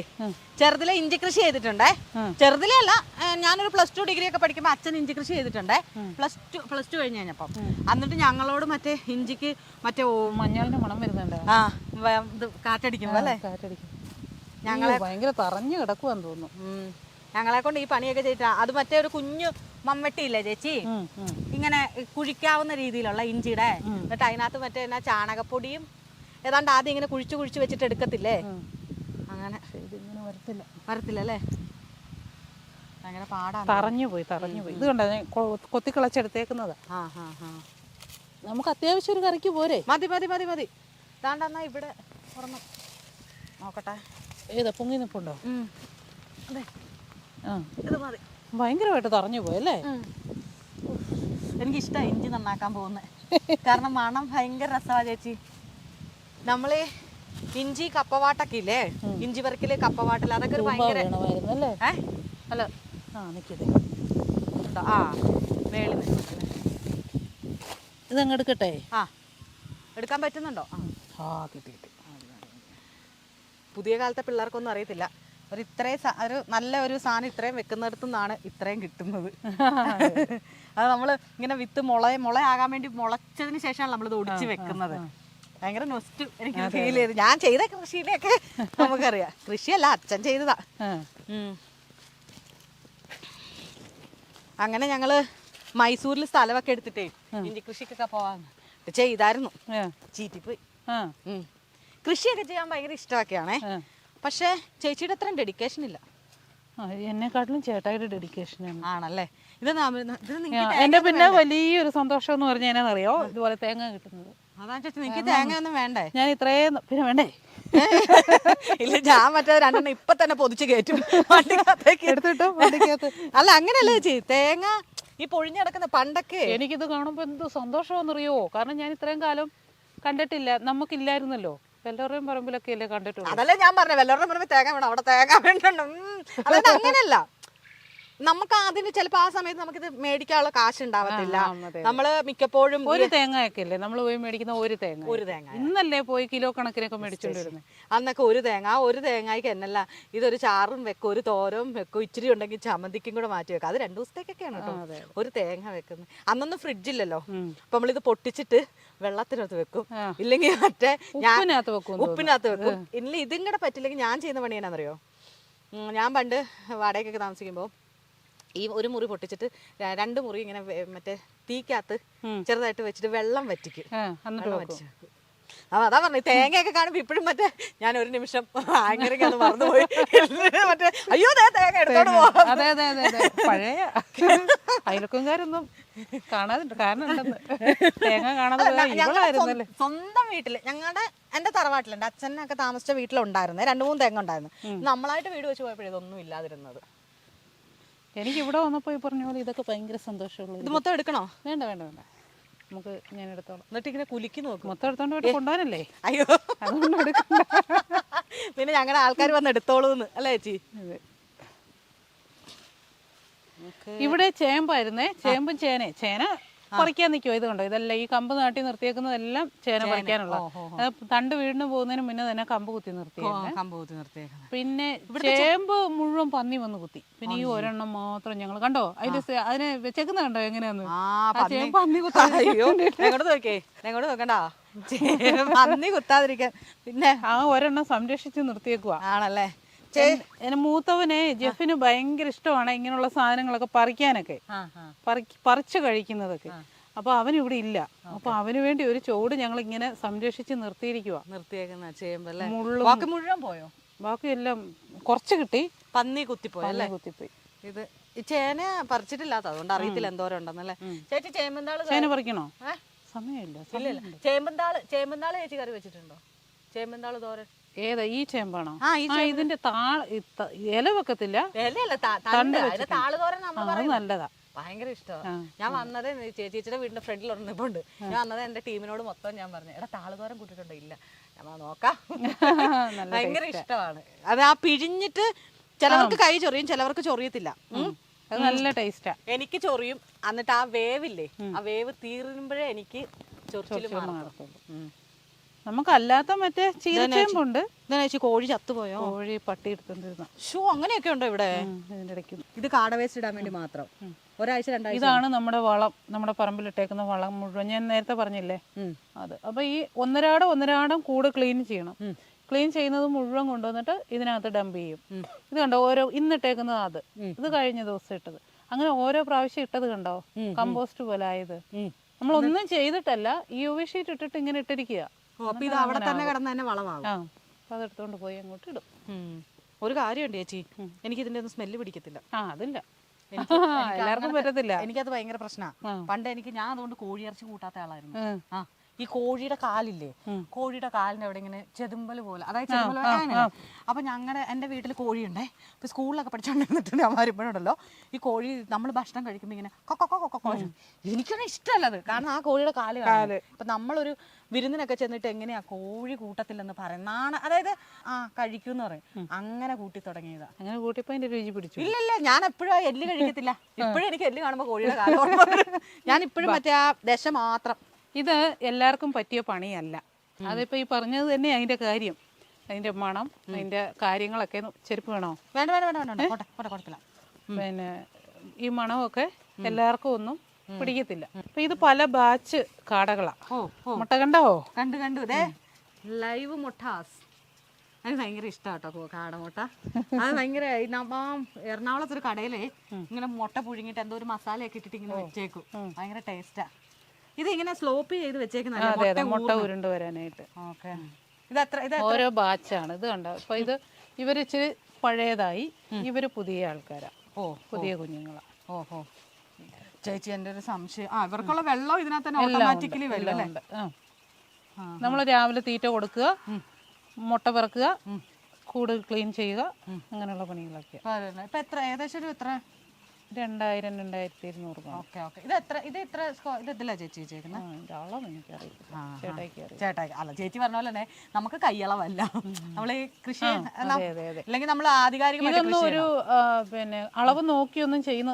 ചെറുതിലെ ഇഞ്ചി കൃഷി ചെയ്തിട്ടുണ്ടേ. ചെറുതിലെ അല്ല, ഞാനൊരു +2 ഡിഗ്രി ഒക്കെ പഠിക്കുമ്പോ അച്ഛൻ ഇഞ്ചി കൃഷി ചെയ്തിട്ടുണ്ടേ. പ്ലസ് ടു കഴിഞ്ഞ് കഴിഞ്ഞപ്പം. എന്നിട്ട് ഞങ്ങളോട് മറ്റേ ഇഞ്ചിക്ക് മറ്റേ മഞ്ഞളിന്റെ മണം വരുന്നുണ്ട്. ഇത് കാറ്റടിക്കുമ്പോ അല്ലേ? ഞങ്ങളെ ഭയങ്കര തറഞ്ഞു കിടക്കുവാന്ന് തോന്നുന്നു. ഞങ്ങളെ കൊണ്ട് ഈ പണിയൊക്കെ ചെയ്തിട്ടാ. അത് മറ്റേ ഒരു കുഞ്ഞു മമ്മട്ടിയില്ലേ ചേച്ചി? ഇങ്ങനെ കുഴിക്കാവുന്ന രീതിയിലുള്ള ഇഞ്ചിയുടെ. എന്നിട്ട് അതിനകത്ത് മറ്റേ ചാണകപ്പൊടിയും ഏതാണ്ട് ആദ്യം ഇങ്ങനെ കുഴിച്ച് വെച്ചിട്ട് എടുക്കത്തില്ലേ? അങ്ങനെ വരത്തില്ല അല്ലേ? ഭയങ്കര പാടാണ്. തറഞ്ഞു പോയി. ഇത് കണ്ടോ ഞാൻ കൊത്തിക്കളച്ചെടുത്തേക്കുന്നതാ. നമുക്ക് അത്യാവശ്യം ഒരു കറിക്ക് പോരെ. മതി. താണ്ടെന്നാ ഇവിടെ ഒരെണ്ണം നോക്കട്ടെ. ഏതാ പൊങ്ങി നിൽപ്പുണ്ടോ? അതെ, ആ ഇത് മതി. ഭയങ്കരമായിട്ട് തറഞ്ഞു പോയല്ലേ. എനിക്കിഷ്ടമാണ് ഇഞ്ചി നന്നാക്കാൻ പോകുന്നത്. കാരണം മണം ഭയങ്കര രസമാണ് ചേച്ചി. നമ്മള് ഇഞ്ചി കപ്പവാട്ടൊക്കെ ഇല്ലേ, ഇഞ്ചി പറിക്കല് കപ്പവാട്ടല്, അതൊക്കെ ഒരു ഭയങ്കര വേണമായിരുന്നല്ലേ. അല്ല നിൽക്കതേ മേളിൽ ഇതങ്ങ് എടുക്കട്ടെ. എടുക്കാൻ പറ്റുന്നുണ്ടോ? കിട്ടി. പുതിയ കാലത്തെ പിള്ളേർക്കൊന്നും അറിയത്തില്ല, ഒരു നല്ല ഒരു സാധനം ഇത്രയും വെക്കുന്നിടത്തു നിന്നാണ് ഇത്രയും കിട്ടുന്നത്. അത് നമ്മൾ ഇങ്ങനെ വിത്ത് മുളയാകാൻ വേണ്ടി മുളച്ചതിന് ശേഷമാണ് നമ്മളിത് ഒടിച്ച് വെക്കുന്നത്. ഭയങ്കര നൊസ്റ്റ് എനിക്ക് ഫീൽ ചെയ്ത്. ഞാൻ ചെയ്ത കൃഷിയിലൊക്കെ നമുക്കറിയാം. കൃഷിയല്ല, അച്ഛൻ ചെയ്തതാ. അങ്ങനെ ഞങ്ങള് മൈസൂരിൽ സ്ഥലമൊക്കെ എടുത്തിട്ടേ ഇഞ്ചി കൃഷിക്കൊക്കെ പോവാൻ ചെയ്തായിരുന്നു. ചീറ്റിപ്പോയി. കൃഷിയൊക്കെ ചെയ്യാൻ ഭയങ്കര ഇഷ്ടമൊക്കെയാണേ. പക്ഷേ ചേച്ചിയുടെ അത്രയും ഡെഡിക്കേഷൻ ഇല്ല. എന്നെക്കാട്ടിലും ചേട്ടായിട്ട് ഡെഡിക്കേഷനാണ്. ആണല്ലേ? എന്റെ പിന്നെ വലിയൊരു സന്തോഷം എന്ന് പറഞ്ഞാൽ എന്നാണെന്നറിയോ, ഇതുപോലെ തേങ്ങ കിട്ടുന്നത്. അതാ ചേച്ചി, നിനക്ക് തേങ്ങ ഒന്നും വേണ്ടേ? ഞാൻ ഇത്രയും പിന്നെ വേണ്ടേ? ഇല്ല, ഞാൻ മറ്റേ രണ്ടെണ്ണം ഇപ്പൊ തന്നെ പൊതിച്ച് കയറ്റും വണ്ടിക്കകത്തേക്ക് എടുത്തിട്ടോ. വണ്ടിക്കകത്ത് അല്ല, അങ്ങനെയല്ലേ ചേച്ചി, തേങ്ങ ഈ പൊഴിഞ്ഞടക്കുന്ന പണ്ടൊക്കെ എനിക്കിത് കാണുമ്പോ എന്ത് സന്തോഷമാണെന്നറിയോ. കാരണം ഞാൻ ഇത്രയും കാലം കണ്ടിട്ടില്ല, നമുക്കില്ലായിരുന്നല്ലോ. വെല്ലവരുടെയും പറമ്പിലൊക്കെ അല്ലേ കണ്ടിട്ടുള്ളൂ. അതല്ലേ ഞാൻ പറഞ്ഞത്, വെല്ലവരുടെ പറമ്പിൽ തേങ്ങ വേണം, അവിടെ തേങ്ങ വേണ്ടോ. അതായത് അങ്ങനെയല്ല, നമുക്ക് അതിന് ചിലപ്പോ ആ സമയത്ത് നമുക്കിത് മേടിക്കാനുള്ള കാശ് ഉണ്ടാവത്തില്ല. നമ്മള് മിക്കപ്പോഴും ഒരു തേങ്ങയൊക്കെ അല്ലേ നമ്മൾ പോയി മേടിക്കുന്ന. ഒരു തേങ്ങ ഇന്നല്ലേ പോയി കിലോ കണക്കിനൊക്കെ മേടിച്ചോണ്ട് വരുന്നത്. അന്നൊക്കെ ഒരു തേങ്ങയ്ക്ക് എന്നല്ല, ഇതൊരു ചാറും വെക്കും, ഒരു തോരവും വെക്കും, ഇച്ചിരി ഉണ്ടെങ്കിൽ ചമ്മന്തിക്കും കൂടെ മാറ്റി വെക്കാം. അത് 2 ദിവസത്തേക്കൊക്കെയാണ് കേട്ടോ ഒരു തേങ്ങ വെക്കുന്നത്. അന്നൊന്നും ഫ്രിഡ്ജില്ലല്ലോ. അപ്പൊ നമ്മളിത് പൊട്ടിച്ചിട്ട് വെള്ളത്തിനകത്ത് വെക്കും, ഇല്ലെങ്കിൽ മറ്റേ ഉപ്പിനകത്ത് വെക്കും. ഇല്ല, ഇതും കൂടെ പറ്റില്ലെങ്കിൽ ഞാൻ ചെയ്യുന്ന പണി എന്നാന്നറിയോ, ഞാൻ പണ്ട് വാടകയ്ക്കൊക്കെ താമസിക്കുമ്പോൾ ഈ ഒരു മുറി പൊട്ടിച്ചിട്ട് 2 മുറി ഇങ്ങനെ മറ്റേ തീക്കകത്ത് ചെറുതായിട്ട് വെച്ചിട്ട് വെള്ളം വറ്റിക്കും. അതാ പറഞ്ഞു, തേങ്ങയൊക്കെ കാണുമ്പോ ഇപ്പോഴും മറ്റേ ഞാൻ ഒരു നിമിഷം ആങ്കറിങ് അത് മറന്നുപോയി. മറ്റേ അയ്യോ തേങ്ങ എടുത്തോണ്ട് പോവാം. പഴയ അയൽക്കാരൊന്നും കാണാതുണ്ട്. കാരണം തേങ്ങ കാണാതെ സ്വന്തം വീട്ടില് എന്റെ തറവാട്ടിൽ എന്റെ അച്ഛനൊക്കെ താമസിച്ച വീട്ടിലുണ്ടായിരുന്നേ 2-3 തേങ്ങ ഉണ്ടായിരുന്നു. നമ്മളായിട്ട് വീട് വെച്ച് പോയപ്പോഴേ ഇതൊന്നും ഇല്ലാതിരുന്നത്. എനിക്ക് ഇവിടെ വന്നപ്പോ ഈ പറഞ്ഞ പോലെ ഇതൊക്കെ ഭയങ്കര സന്തോഷമുള്ളൂ. ഇത് മൊത്തം എടുക്കണോ? വേണ്ട, നമുക്ക് ഞാൻ എടുത്തോളാം. എന്നിട്ട് ഇങ്ങനെ കുലുക്കി നോക്കും. മൊത്തം എടുത്തോണ്ട് പോയിട്ട് കൊണ്ടുപോകാനല്ലേ? അയ്യോ, അതുകൊണ്ട് എടുക്കണ്ട. പിന്നെ ഞങ്ങളുടെ ആൾക്കാർ വന്ന് എടുത്തോളൂന്ന് അല്ലേ ചേച്ചി? ഇവിടെ ചേമ്പായിരുന്നേ, ചേമ്പും ചേന പറിക്കാൻ നിൽക്കുമോ. ഇത് കണ്ടോ, ഇതെല്ലാം ഈ കമ്പ് നാട്ടി നിർത്തിയേക്കുന്നതെല്ലാം ചേന പറിക്കാനുള്ള. തണ്ട് വീടിന് പോകുന്നതിന് മുന്നേ തന്നെ കമ്പ് കുത്തി നിർത്തിയേക്കുന്നത്. പിന്നെ ചേമ്പ് മുഴുവൻ പന്നി വന്ന് കുത്തി. പിന്നെ ഈ ഒരെണ്ണം മാത്രം ഞങ്ങൾ കണ്ടോ, അതിനെ വെച്ചേക്കുന്ന കണ്ടോ എങ്ങനെയാന്ന്. ചേമ്പ് പന്നി നോക്കണ്ട, പന്നി കുത്താതിരിക്കാൻ പിന്നെ ഒരെണ്ണം സംരക്ഷിച്ച് നിർത്തിയേക്കുവാ. ആണല്ലേ? മൂത്തവനെ ജെഫിന് ഭയങ്കര ഇഷ്ടമാണ് ഇങ്ങനെയുള്ള സാധനങ്ങളൊക്കെ പറിക്കാനൊക്കെ, പറിച്ചു കഴിക്കുന്നതൊക്കെ. അപ്പൊ അവനിവിടെ ഇല്ല. അപ്പൊ അവന് വേണ്ടി ഒരു ചോട് ഞങ്ങൾ ഇങ്ങനെ സംരക്ഷിച്ച് നിർത്തിയിരിക്കുവാ. മുഴുവൻ പോയോ? ബാക്കിയെല്ലാം കുറച്ച് കിട്ടി. പന്നി കുത്തിപ്പോയി. ഇത് ചേന പറിച്ചിട്ടില്ലാത്ത, അതുകൊണ്ട് അറിയത്തില്ല എന്തോരം ഉണ്ടെന്നല്ലേ. ചേച്ചി ചേന പറിക്കണോ? സമയമില്ല. ചേമ്പന്താള് ചേച്ചി കറി വെച്ചിട്ടുണ്ടോ? ചേമ്പന്താള് തോരൻ ഏതാ? ഈ ചേമ്പാണോ? ഇതിന്റെ ഇല വെക്കത്തില്ല, നല്ലതാ, ഭയങ്കര ഇഷ്ടമാണ്. ഞാൻ വന്നത് ചേച്ചിയുടെ വീടിന്റെ ഫ്രണ്ടിൽ ഒരെണ്ണിപ്പുണ്ട്. ഞാൻ വന്നത് എന്റെ ടീമിനോട് മൊത്തം ഞാൻ പറഞ്ഞു, എടാ താളുതോരൻ കൂട്ടിട്ടുണ്ടോ? ഇല്ല. ഞാൻ നോക്കാം. ഭയങ്കര ഇഷ്ടമാണ് അത്. ആ പിഴിഞ്ഞിട്ട് ചിലവർക്ക് കൈ ചൊറിയും, ചിലവർക്ക് ചൊറിയത്തില്ല. അത് നല്ല ടേസ്റ്റാ. എനിക്ക് ചൊറിയും. എന്നിട്ട് ആ വേവില്ലേ, ആ വേവ് തീരുമ്പോഴേ എനിക്ക് ചൊറിച്ചില് മാറും. നമുക്കല്ലാത്ത മറ്റേ ചീരച്ചേമ്പുണ്ട്. കോഴി ചത്തുപോയോ? കോഴി പട്ടി എടുത്തോണ്ടിരുന്ന. അങ്ങനെയൊക്കെ ഉണ്ടോ ഇവിടെ? ഇതിന്റെ ഇടയ്ക്ക് ഇത് കാട വേസ്റ്റ് ഇടാൻ വേണ്ടി മാത്രം ഒരാഴ്ച 2 ആഴ്ച. ഇതാണ് നമ്മുടെ വളം, നമ്മുടെ പറമ്പിലിട്ടേക്കുന്ന വളം മുഴുവൻ. ഞാൻ നേരത്തെ പറഞ്ഞില്ലേ അത്. അപ്പൊ ഈ ഒന്നരാടം കൂട് ക്ലീൻ ചെയ്യണം. ക്ലീൻ ചെയ്യുന്നത് മുഴുവൻ കൊണ്ടുവന്നിട്ട് ഇതിനകത്ത് ഡംപ് ചെയ്യും. ഇത് കണ്ടോ, ഇന്നിട്ടേക്കുന്നത് അത്, ഇത് കഴിഞ്ഞ ദിവസം ഇട്ടത്, അങ്ങനെ ഓരോ പ്രാവശ്യം ഇട്ടത് കണ്ടോ, കമ്പോസ്റ്റ് പോലെ ആയത്. നമ്മളൊന്നും ചെയ്തിട്ടല്ല, ഈ UV ഷീറ്റ് ഇട്ടിട്ട് ഇങ്ങനെ ഇട്ടിരിക്കുക. അവിടെ തന്നെ കിടന്ന് തന്നെ വളമാകും. അതെടുത്തോണ്ട് പോയി അങ്ങോട്ട് ഇടും. ഒരു കാര്യമുണ്ട് ചേച്ചി, എനിക്ക് ഇതിന്റെ ഒന്നും സ്മെല്ല് പിടിക്കത്തില്ല. അതില്ല. എല്ലാവർക്കും പറ്റത്തില്ല. എനിക്കത് ഭയങ്കര പ്രശ്നമാണ്. പണ്ട് ഞാൻ അതുകൊണ്ട് കോഴിയിറച്ചി കൂട്ടാത്ത ആളായിരുന്നു. ആ ഈ കോഴിയുടെ കാലില്ലേ, കോഴിയുടെ കാലിന്റെ അവിടെ ഇങ്ങനെ ചെതുമ്പൽ പോലെ, അതായത് ചെതുമ്പൽ അങ്ങനെ. അപ്പൊ എൻ്റെ വീട്ടിൽ കോഴിയുണ്ടേ. ഇപ്പൊ സ്കൂളിലൊക്കെ പഠിച്ചോണ്ടിരുന്നിട്ട് ഞാൻ വരുമ്പോഴുണ്ടല്ലോ ഈ കോഴി നമ്മൾ ഭക്ഷണം കഴിക്കുമ്പോൾ ഇങ്ങനെ കൊക്കോ. എനിക്കൊന്നും ഇഷ്ടമല്ലത്, കാരണം ആ കോഴിയുടെ കാല്. ഇപ്പൊ നമ്മളൊരു വിരുന്നിനൊക്കെ ചെന്നിട്ട് എങ്ങനെയാ കോഴി കൂട്ടത്തില്ലെന്ന് പറയുന്നതാണ്, അതായത് കഴിക്കൂന്ന് പറയും. അങ്ങനെ കൂട്ടി തുടങ്ങിയതാ. അങ്ങനെ കൂട്ടിയപ്പോ അതിന്റെ രുചി പിടിച്ചു. ഇല്ല ഞാൻ എപ്പോഴും എല്ല് കഴിക്കത്തില്ല. ഇപ്പോഴും എനിക്ക് എല്ല് കാണുമ്പോ കോഴിയുടെ കാലം. ഞാൻ ഇപ്പോഴും മറ്റേ ആ ദശ മാത്രം. ഇത് എല്ലാവർക്കും പറ്റിയ പണിയല്ല. അതിപ്പോ ഈ പറഞ്ഞത് തന്നെ അതിന്റെ കാര്യം, അതിന്റെ മണം, അതിന്റെ കാര്യങ്ങളൊക്കെ. ചെരുപ്പ് വേണോ? വേണ്ട കുഴപ്പമില്ല. പിന്നെ ഈ മണമൊക്കെ എല്ലാവർക്കും ഒന്നും പിടിക്കത്തില്ല. അപ്പൊ ഇത് പല ബാച്ച് കാടകളാ. മുട്ട കണ്ടോ? കണ്ടു ഇതേ ലൈവ് മുട്ടാസ്. എനിക്ക് ഭയങ്കര ഇഷ്ടമാട്ടോ കാടമുട്ട. അത് ഭയങ്കര എറണാകുളത്തൊരു കടയില് ഇങ്ങനെ മുട്ട പുഴുങ്ങിട്ട് എന്തോ ഒരു മസാലയൊക്കെ ഇട്ടിട്ട് ഇങ്ങനെ വെച്ചേക്കും. ഭയങ്കര ടേസ്റ്റാ. ഇത് ഇങ്ങനെ സ്ലോപ്പ് ചെയ്ത് വെച്ചേക്കുന്ന മുട്ട ഉരുണ്ട് വരാനായിട്ട്. ഓക്കെ. ഓരോ ബാച്ചാണ്. ഇത് കണ്ടോ? അപ്പൊ ഇത് ഇവര് ഇച്ചിരി പഴയതായി, ഇവര് പുതിയ ആൾക്കാരാ, പുതിയ കുഞ്ഞുങ്ങളാ. ഓഹോ. ചേച്ചി എൻ്റെ ഒരു സംശയം, ഇവർക്കുള്ള വെള്ളം ഇതിനകത്ത് തന്നെ ഓട്ടോമാറ്റിക്കലി വരും അല്ലേ? നമ്മൾ രാവിലെ തീറ്റ കൊടുക്കുക, മുട്ട പിറക്കുക, കൂട് ക്ലീൻ ചെയ്യുക, അങ്ങനെയുള്ള പണികളൊക്കെ. ഇപ്പൊ എത്ര ഏകദേശം എത്ര? 2000-2200. ഓക്കെ. ഇത് എത്ര ഇതിലാ ചേച്ചി ചേക്കുന്നത്? ചേട്ടായി അല്ല, ചേച്ചി പറഞ്ഞ പോലെ തന്നെ നമുക്ക് കൈയളവല്ല. നമ്മള് കൃഷി അല്ലെങ്കിൽ നമ്മൾ ആധികാരികമായിട്ട് ഒരു പിന്നെ അളവ് നോക്കിയൊന്നും ചെയ്യുന്ന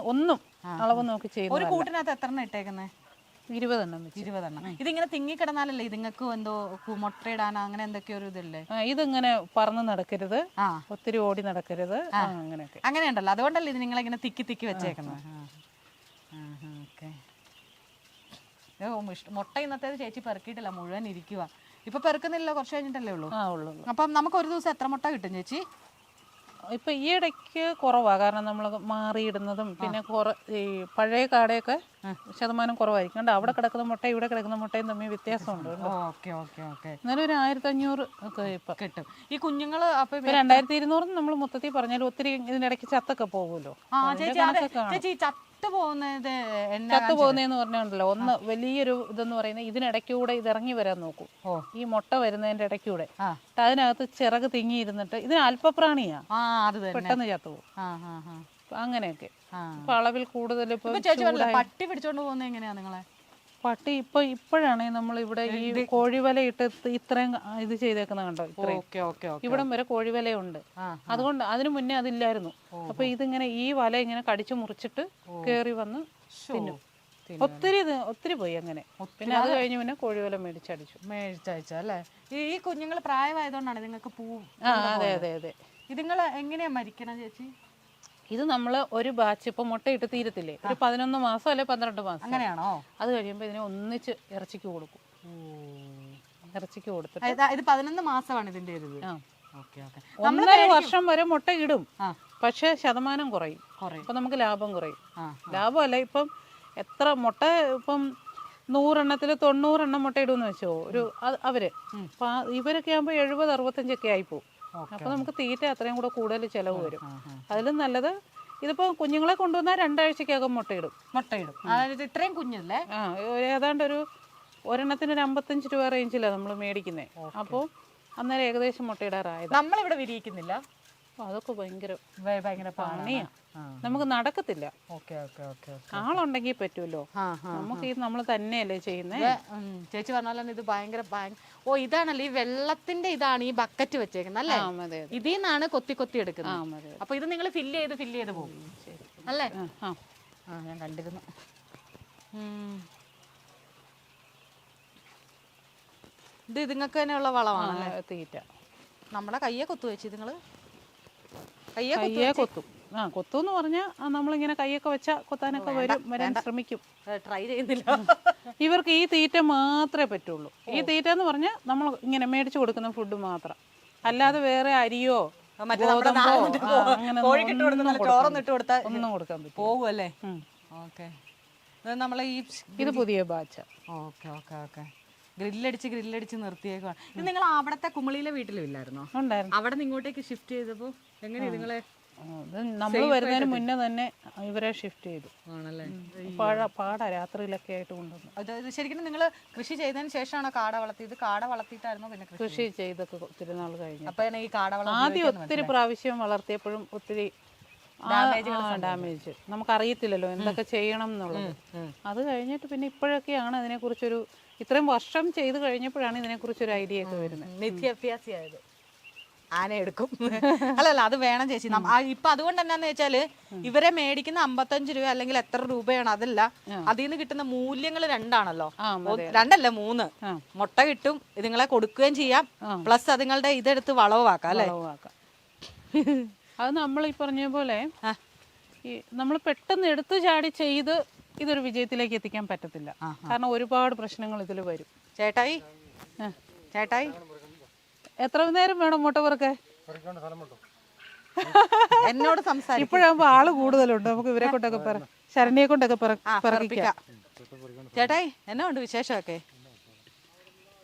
അളവ് നോക്കി ചെയ്യുന്ന. ഒരു കൂട്ടിനകത്ത് എത്ര ഇട്ടേക്കുന്നത്? 20 എണ്ണം. ഇതിങ്ങനെ തിങ്ങിക്കിടന്നാലല്ലേ ഇതുങ്ങൾക്ക് എന്തോ മുട്ടയിടാൻ അങ്ങനെ എന്തൊക്കെയോ ഒരു ഇതല്ലേ? ഇതിങ്ങനെ പറന്ന് നടക്കരുത്, ഒത്തിരി ഓടി നടക്കരുത്, അങ്ങനെയൊക്കെ. അങ്ങനെയുണ്ടല്ലോ, അതുകൊണ്ടല്ലേ ഇത് നിങ്ങളിങ്ങനെ തിക്കി വെച്ചേക്കുന്നത്. മുട്ട ഇന്നത്തേത് ചേച്ചി പെറുക്കിയിട്ടില്ല, മുഴുവൻ ഇരിക്കുക. ഇപ്പൊ പെറുക്കുന്നില്ല, കുറച്ച് കഴിഞ്ഞിട്ടല്ലേ ഉള്ളൂ. അപ്പം നമുക്ക് ഒരു ദിവസം എത്ര മുട്ട കിട്ടും ചേച്ചി? ഇപ്പൊ ഈ ഇടയ്ക്ക് കുറവാ, കാരണം നമ്മൾ മാറിയിടുന്നതും പിന്നെ ഈ പഴയ കാടയൊക്കെ ശതമാനം കുറവായിരിക്കും. കണ്ടോ, അവിടെ കിടക്കുന്ന മുട്ട ഇവിടെ കിടക്കുന്ന മുട്ടയും തമ്മിൽ വ്യത്യാസമുണ്ട്. എന്നാലും ഒരു 1500 ഒക്കെ ഇപ്പൊ കിട്ടും. ഈ കുഞ്ഞുങ്ങള് 2200 നമ്മൾ മൊത്തത്തിൽ പറഞ്ഞാലും ഒത്തിരി ഇതിനിടയ്ക്ക് ചത്തൊക്കെ പോകുമല്ലോ. ചത്തു പോകുന്നതെന്ന് പറഞ്ഞുണ്ടല്ലോ, ഒന്ന് വലിയൊരു ഇതെന്ന് പറയുന്നത് ഇതിനിടയ്ക്കൂടെ ഇത് ഇറങ്ങി വരാൻ നോക്കും. ഈ മുട്ട വരുന്നതിന്റെ ഇടയ്ക്കൂടെ അതിനകത്ത് ചിറക് തിങ്ങിയിരുന്നിട്ട് ഇതിന് അല്പപ്രാണിയാ, പെട്ടെന്ന് ചത്തുപോകും. അങ്ങനെയൊക്കെ അളവിൽ കൂടുതൽ. പട്ടി പിടിച്ചോണ്ട് പോകുന്നത് എങ്ങനെയാ നിങ്ങളെ? പട്ടി ഇപ്പോഴാണ് നമ്മൾ ഇവിടെ ഈ കോഴിവല ഇട്ട് ഇത്രയും ഇത് ചെയ്തേക്കുന്ന കണ്ടോ, ഇവിടം വരെ കോഴിവലയുണ്ട്. അതുകൊണ്ട് അതിനു മുന്നേ അതില്ലായിരുന്നു. അപ്പൊ ഇതിങ്ങനെ ഈ വല ഇങ്ങനെ കടിച്ചു മുറിച്ചിട്ട് കേറി വന്ന് തിന്നും. ഒത്തിരി പോയി അങ്ങനെ. പിന്നെ അത് കഴിഞ്ഞ് പിന്നെ കോഴിവല മേടിച്ചടിച്ചു. അല്ലേ? ഈ കുഞ്ഞുങ്ങൾ പ്രായമായതുകൊണ്ടാണ് നിങ്ങൾക്ക് അതെ. ഇതുങ്ങള് എങ്ങനെയാ മരിക്കണം ചേച്ചി? ഇത് നമ്മൾ ഒരു ബാച്ച് ഇപ്പൊ മുട്ടയിട്ട് തീരത്തില്ലേ, ഒരു 11 മാസം അല്ലെ 12 മാസം, അങ്ങനെയാണോ? അത് കഴിയുമ്പോ ഇതിനെ ഒന്നിച്ച് ഇറച്ചിക്ക് കൊടുക്കും. ഇറച്ചിക്ക് കൊടുത്തിട്ട് ഇത് 11 മാസമാണ് ഇതിന്റെ. 1.5 വർഷം വരെ മുട്ട ഇടും, പക്ഷെ ശതമാനം കുറയും. അപ്പൊ നമുക്ക് ലാഭം കുറയും. ലാഭമല്ല, ഇപ്പം എത്ര മുട്ട, ഇപ്പം 100 എണ്ണത്തിൽ 90 എണ്ണം മുട്ട ഇടുമെന്ന് വെച്ചോ അവര്. അപ്പൊ ഇവരൊക്കെ ആകുമ്പോ 70-65 ഒക്കെ ആയിപ്പോവും. അപ്പൊ നമുക്ക് തീറ്റ അത്രയും കൂടെ കൂടുതൽ ചെലവ് വരും. അതിലും നല്ലത് ഇതിപ്പോ കുഞ്ഞുങ്ങളെ കൊണ്ടുവന്നാൽ 2 ആഴ്ചക്കകം മുട്ടയിടും. ഇത്രയും കുഞ്ഞല്ലേ? ഏതാണ്ട് ഒരെണ്ണത്തിന് 55 രൂപ റേഞ്ചിലാണ് നമ്മൾ മേടിക്കുന്നത്. അപ്പോൾ അന്നേരം ഏകദേശം മുട്ടയിടാറായത്. നമ്മളിവിടെ വിരിയിക്കുന്നില്ല. അതൊക്കെ ഭയങ്കര പണിയാ, നമുക്ക് നടക്കത്തില്ല. ആളുണ്ടെങ്കിൽ പറ്റുമല്ലോ, നമുക്ക് ഇത് നമ്മൾ തന്നെയല്ലേ ചെയ്യുന്നത്. ചേച്ചി പറഞ്ഞാൽ ഇത് ഭയങ്കര ഇതാണല്ലോ ഈ വെള്ളത്തിന്റെ ഇതാണ് ഈ ബക്കറ്റ് വെച്ചേക്കുന്നത് അല്ലേ? ഇതിൽ നിന്നാണ് കൊത്തി എടുക്കുന്നത്. അപ്പൊ ഇത് നിങ്ങൾ ഫില്ല് ചെയ്ത് പോകും അല്ലേ? ഞാൻ കണ്ടിരുന്നു. ഇത് ഇതുങ്ങൾക്ക് തന്നെയുള്ള വളമാണ് തീറ്റ. നമ്മളെ കയ്യെ കൊത്തു വെച്ച് നിങ്ങള്? കയ്യെ കൊത്തും. കൊത്തുന്ന് പറഞ്ഞാൽ നമ്മളിങ്ങനെ കൈയൊക്കെ വെച്ചാൽ കൊത്താനൊക്കെ വരാൻ ശ്രമിക്കും. ട്രൈ ചെയ്യുന്നില്ല. ഇവർക്ക് ഈ തീറ്റ മാത്രമേ പറ്റുള്ളൂ. ഈ തീറ്റ എന്ന് പറഞ്ഞാൽ നമ്മൾ ഇങ്ങനെ മേടിച്ചു കൊടുക്കുന്ന ഫുഡ് മാത്രം, അല്ലാതെ വേറെ അരിയോ ഒന്നും കൊടുക്കാൻ പറ്റും. പോകുമല്ലേ? നമ്മളെ ഇത് പുതിയ ബാച്ച. ഗ്രില്ലടിച്ച് നിർത്തിയേക്കുവാണ്. ഇത് നിങ്ങൾ അവിടത്തെ കുമളിയിലെ വീട്ടിലും ഇല്ലായിരുന്നോ? ഉണ്ടായിരുന്നു. അവിടെ നിന്ന് ഇങ്ങോട്ടേക്ക് ഷിഫ്റ്റ് ചെയ്തപ്പോ എങ്ങനെയാ നിങ്ങളെ അത് നമ്മൾ വരുന്നതിന് മുന്നേ തന്നെ ഇവരെ ഷിഫ്റ്റ് ചെയ്തു. ആണല്ലേ? പാടാ രാത്രിയിലൊക്കെ ആയിട്ട് കൊണ്ടുവന്നു. അത് ശരിക്കും നിങ്ങൾ കൃഷി ചെയ്തതിന് ശേഷമാണോ കാട വളർത്തിയത്? കാട വളർത്തിയിട്ടായിരുന്നു പിന്നെ കൃഷി ചെയ്തൊക്കെ ഒത്തിരി നാൾ കഴിഞ്ഞു. അപ്പൊ ഈ കാട ആദ്യം ഒത്തിരി പ്രാവശ്യം വളർത്തിയപ്പോഴും ഒത്തിരി ഡാമേജ് നമുക്കറിയത്തില്ലല്ലോ എന്തൊക്കെ ചെയ്യണം എന്നുള്ളത്. അത് കഴിഞ്ഞിട്ട് പിന്നെ ഇപ്പോഴൊക്കെയാണ് അതിനെക്കുറിച്ചൊരു ഇത്രയും വർഷം ചെയ്ത് കഴിഞ്ഞപ്പോഴാണ് ഇതിനെക്കുറിച്ചൊരു ഐഡിയ ഒക്കെ വരുന്നത്. നിത്യാഭ്യാസിയായത്. ആന എടുക്കും അല്ലല്ല, അത് വേണം ചേച്ചി. ഇപ്പൊ അതുകൊണ്ട് എന്നാന്ന് വെച്ചാല് ഇവരെ മേടിക്കുന്ന 55 രൂപ അല്ലെങ്കിൽ എത്ര രൂപയാണ്, അതല്ല അതിൽ നിന്ന് കിട്ടുന്ന മൂല്യങ്ങൾ രണ്ടാണല്ലോ, രണ്ടല്ല 3. മുട്ട കിട്ടും, ഇതുങ്ങളെ കൊടുക്കുകയും ചെയ്യാം, പ്ലസ് അതുങ്ങളുടെ ഇതെടുത്ത് വളവാക്കാം അല്ലേ? അത് നമ്മൾ ഈ പറഞ്ഞ പോലെ നമ്മൾ പെട്ടെന്ന് എടുത്തു ചാടി ചെയ്ത് ഇതൊരു വിജയത്തിലേക്ക് എത്തിക്കാൻ പറ്റത്തില്ല. കാരണം ഒരുപാട് പ്രശ്നങ്ങൾ ഇതിൽ വരും. ചേട്ടായി ചേട്ടായി എത്ര നേരം വേണം മുട്ട പെറുക്കെ? എന്നോട് സംസാരിക്കും. ഇപ്പോഴാകുമ്പോ ആള് കൂടുതലുണ്ട്, നമുക്ക് ഇവരെ കൊണ്ടൊക്കെ ശരണ്യെ കൊണ്ടൊക്കെ പറപ്പിക്കാം. ചേട്ടായി എന്നാ ഉണ്ട് വിശേഷമൊക്കെ?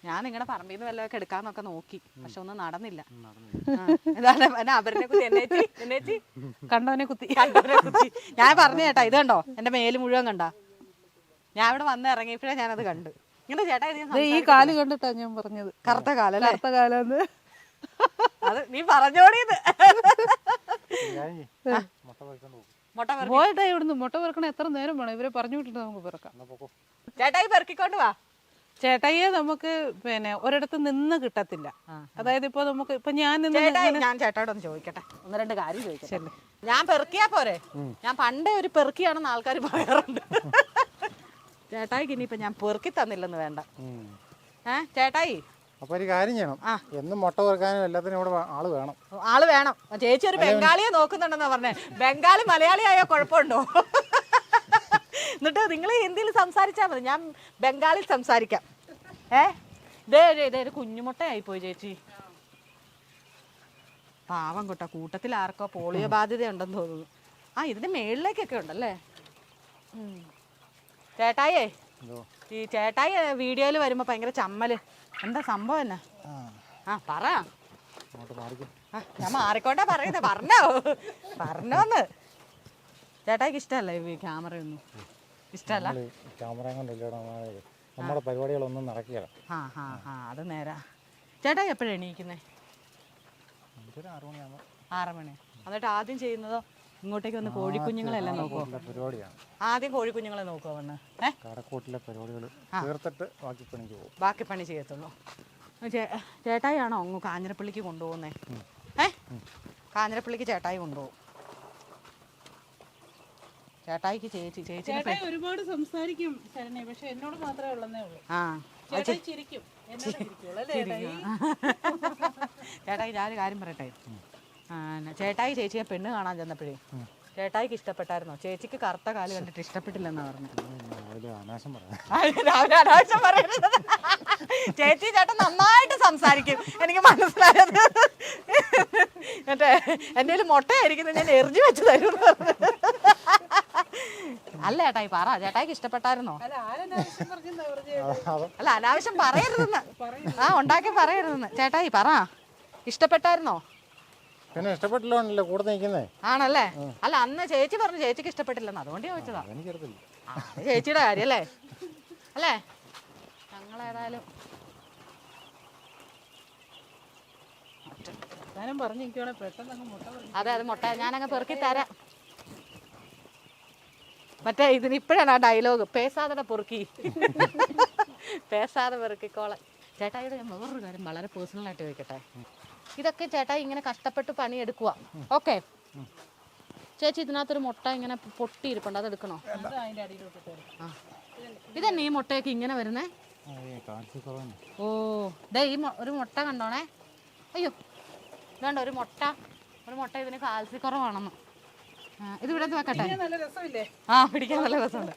ഞാൻ നിങ്ങളുടെ പറമ്പിന്ന് വല്ലതൊക്കെ എടുക്കാന്നൊക്കെ നോക്കി, പക്ഷെ ഒന്നും നടന്നില്ല. കണ്ടവനെ കുത്തി. ഞാൻ പറഞ്ഞു ചേട്ടാ, ഇത് കണ്ടോ എന്റെ മേല് മുഴുവൻ കണ്ട? ഞാൻ ഇവിടെ വന്ന് ഇറങ്ങിയപ്പോഴേ ഞാനത് കണ്ടു. ഇങ്ങനെ ചേട്ടാ ഈ കാല് കണ്ടിട്ടാ ഞാൻ പറഞ്ഞത്. കറുത്ത കാലം, കറുത്ത കാലെന്ന് അത് നീ പറഞ്ഞോടിയത്. മുട്ട പോയിട്ടാ ഇവിടുന്ന് മുട്ട പെറുക്കണ എത്ര നേരം വേണം? ഇവരെ പറഞ്ഞു വിട്ടിട്ട് നമുക്ക് പെറുക്കാം. ചേട്ടായി പെറുക്കിക്കൊണ്ട് വാ. ചേട്ടായിയെ നമുക്ക് പിന്നെ ഒരിടത്ത് നിന്ന് കിട്ടത്തില്ല. അതായത് ഇപ്പൊ നമുക്ക് ഇപ്പൊ ഞാൻ ചേട്ടായിടൊന്ന് ചോദിക്കട്ടെ, 1-2 കാര്യം ചോദിക്കട്ടെ. ഞാൻ പെറുക്കിയാ പോരെ? ഞാൻ പണ്ടേ ഒരു പെറുക്കിയാണെന്ന് ആൾക്കാർ പറയാറുണ്ട്. ചേട്ടായിക്ക് ഇനിയിപ്പൊ ഞാൻ പെറുക്കി തന്നില്ലെന്ന് വേണ്ട. ചേട്ടായി അപ്പൊ ഒരു കാര്യം ചെയ്യണം, എന്നും മുട്ട പെറുക്കാനും എല്ലാത്തിനും ഇവിടെ ആള് വേണം. ചേച്ചി ഒരു ബംഗാളിയെ നോക്കുന്നുണ്ടെന്നാ പറഞ്ഞേ. ബംഗാളി മലയാളി ആയാൽ കുഴപ്പമുണ്ടോ? എന്നിട്ട് നിങ്ങൾ ഹിന്ദിയിൽ സംസാരിച്ചാൽ മതി, ഞാൻ ബംഗാളിൽ സംസാരിക്കാം. ഇതേ കുഞ്ഞുമുട്ടയായി പോയി ചേച്ചി. പാവം കൊട്ട, കൂട്ടത്തിൽ ആർക്കോ പോളിയോ ബാധ്യത ഉണ്ടെന്ന് തോന്നുന്നു. ഇതിന്റെ മേളിലേക്കൊക്കെ ഉണ്ടല്ലേ? ചേട്ടായേ, ഈ ചേട്ടായി വീഡിയോയിൽ വരുമ്പോ ഭയങ്കര ചമ്മല്, എന്താ സംഭവം എന്നാ? പറ. ഞാൻ മാറിക്കോട്ടെ പറയുന്നേ, പറഞ്ഞോന്ന്. ചേട്ടായിക്ക് ഇഷ്ടമല്ല ഈ ക്യാമറയൊന്നും? ഇഷ്ടമല്ല നമ്മുടെ പരിപാടികളൊന്നും നടക്കില്ല. അത് നേരാ. ചേട്ടായി എപ്പോഴാണ് എണീക്കുന്നേ? 6 മണി. എന്നിട്ട് ആദ്യം ചെയ്യുന്നതോ ഇങ്ങോട്ടേക്ക് വന്ന് കോഴിക്കുഞ്ഞുങ്ങളെല്ലാം നോക്കുമോ? ആദ്യം കോഴിക്കുഞ്ഞുങ്ങളെ നോക്കുമോ വന്ന്? കടക്കൂട്ടിലെ പരിപാടികൾ തീർത്തിട്ട് ബാക്കി പണി ചെയ്യത്തുള്ളൂ. ചേട്ടായി ആണോ അങ്ങ് കാഞ്ഞിരപ്പള്ളിക്ക് കൊണ്ടുപോകുന്നേ? കാഞ്ഞിരപ്പള്ളിക്ക് ചേട്ടായി കൊണ്ടുപോകും. ചേട്ടായിക്ക് ചേച്ചി ഒരുപാട് സംസാരിക്കും ശരണ്യ, പക്ഷെ എന്നോട് മാത്രമേ ഉള്ളന്നേ ഉള്ളൂ. ചേട്ടായി ഞാനൊരു കാര്യം പറയട്ടെ. ചേട്ടായി ചേച്ചിയെ പെണ്ണ് കാണാൻ ചെന്നപ്പോഴേ ചേട്ടായിക്ക് ഇഷ്ടപ്പെട്ടായിരുന്നോ? ചേച്ചിക്ക് കറുത്ത കാല് കണ്ടിട്ട് ഇഷ്ടപ്പെട്ടില്ലെന്നാ പറഞ്ഞു. അനാവശ്യം പറയരുത്. ചേച്ചി ചേട്ടൻ നന്നായിട്ട് സംസാരിക്കും, എനിക്ക് മനസ്സിലായത്. മറ്റേ എൻ്റെ കയ്യിൽ മുട്ടയായിരിക്കുന്നത് ഞാൻ എറിഞ്ഞു വെച്ച് തരും. അല്ല ചേട്ടായി പറ, ചേട്ടായിക്ക് ഇഷ്ടപ്പെട്ടായിരുന്നോ? അല്ല അനാവശ്യം പറയരുതെന്ന്, ഉണ്ടാക്കി പറയരുതെന്ന്. ചേട്ടായി പറ, ഇഷ്ടപ്പെട്ടായിരുന്നോ? പിന്നെ ഇഷ്ടപ്പെട്ടില്ലോ കൂടെ നിൽക്കുന്നേ. ആണല്ലേ? അല്ല അന്ന് ചേച്ചി പറഞ്ഞു ചേച്ചിക്ക് ഇഷ്ടപ്പെട്ടില്ലെന്ന്, അതുകൊണ്ട് ചോദിച്ചതാ. ചേച്ചിയുടെ കാര്യം അല്ലേ? അല്ലേ? ഞങ്ങളേതായാലും അതെ, അത് മുട്ട ഞാനങ്ങ് പെറുക്കി തരാം. മറ്റേ ഇതിന് ഇപ്പോഴാണ് ആ ഡയലോഗ്, പേസാതെ പൊറുക്കി പേസാതെ പെറുക്കിക്കോളെ. ചേട്ടായിയുടെ ഞാൻ വേറൊരു കാര്യം വളരെ പേഴ്സണലായിട്ട് ചോദിക്കട്ടെ. ഇതൊക്കെ ചേട്ടായി ഇങ്ങനെ കഷ്ടപ്പെട്ട് പണിയെടുക്കുക, ഓക്കെ. ചേച്ചി ഇതിനകത്തൊരു മുട്ട ഇങ്ങനെ പൊട്ടിയിരിപ്പുണ്ട്, അതെടുക്കണോ? ഇതന്നെ ഈ മുട്ടയൊക്കെ ഇങ്ങനെ വരുന്നേ? ഓ ദേ ഈ ഒരു മുട്ട കണ്ടോണേ. അയ്യോ വേണ്ട, ഒരു മുട്ട ഇതിന് കാൽസ്യക്കുറവാണെന്ന്. ഇത് ഇവിടെ വെക്കട്ടെ? പിടിക്കാൻ നല്ല രസമുണ്ട്.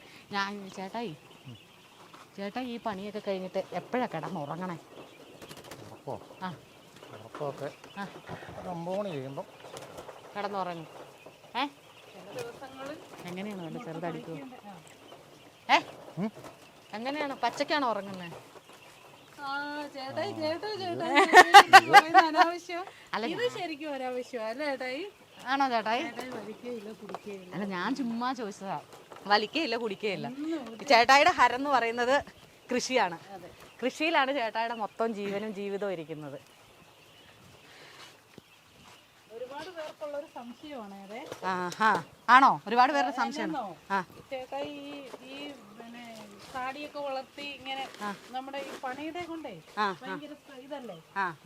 ചേട്ടായി ഈ പണിയൊക്കെ കഴിഞ്ഞിട്ട് എപ്പോഴാ കിടന്നുറങ്ങണേ? കിടന്നുറങ്ങും. എങ്ങനെയാണ് വേണ്ട? ചെറുതടിക്കോ? എങ്ങനെയാണ്? പച്ചക്കാണോ ഉറങ്ങുന്നത്? ആണോ ചേട്ടായി? അല്ല ഞാൻ ചുമ്മാ ചോദിച്ചതാ. വലിക്കുകയില്ല കുടിക്കുകയില്ല. ചേട്ടായിയുടെ ഹരം എന്ന് പറയുന്നത് കൃഷിയാണ്. കൃഷിയിലാണ് ചേട്ടായിയുടെ മൊത്തം ജീവനും ജീവിതവും ഇരിക്കുന്നത്. ഒരുപാട് പേർക്കുള്ള ഒരു സംശയമാണ് അതെ. ആണോ? ഒരുപാട് പേരുടെ സംശയമാണ്. ചേട്ടാ ഈ പിന്നെ കാടിയൊക്കെ വളർത്തി ഇങ്ങനെ നമ്മുടെ ഈ പണിയുടെ കൊണ്ടേ ഭയങ്കര ഇതല്ലേ.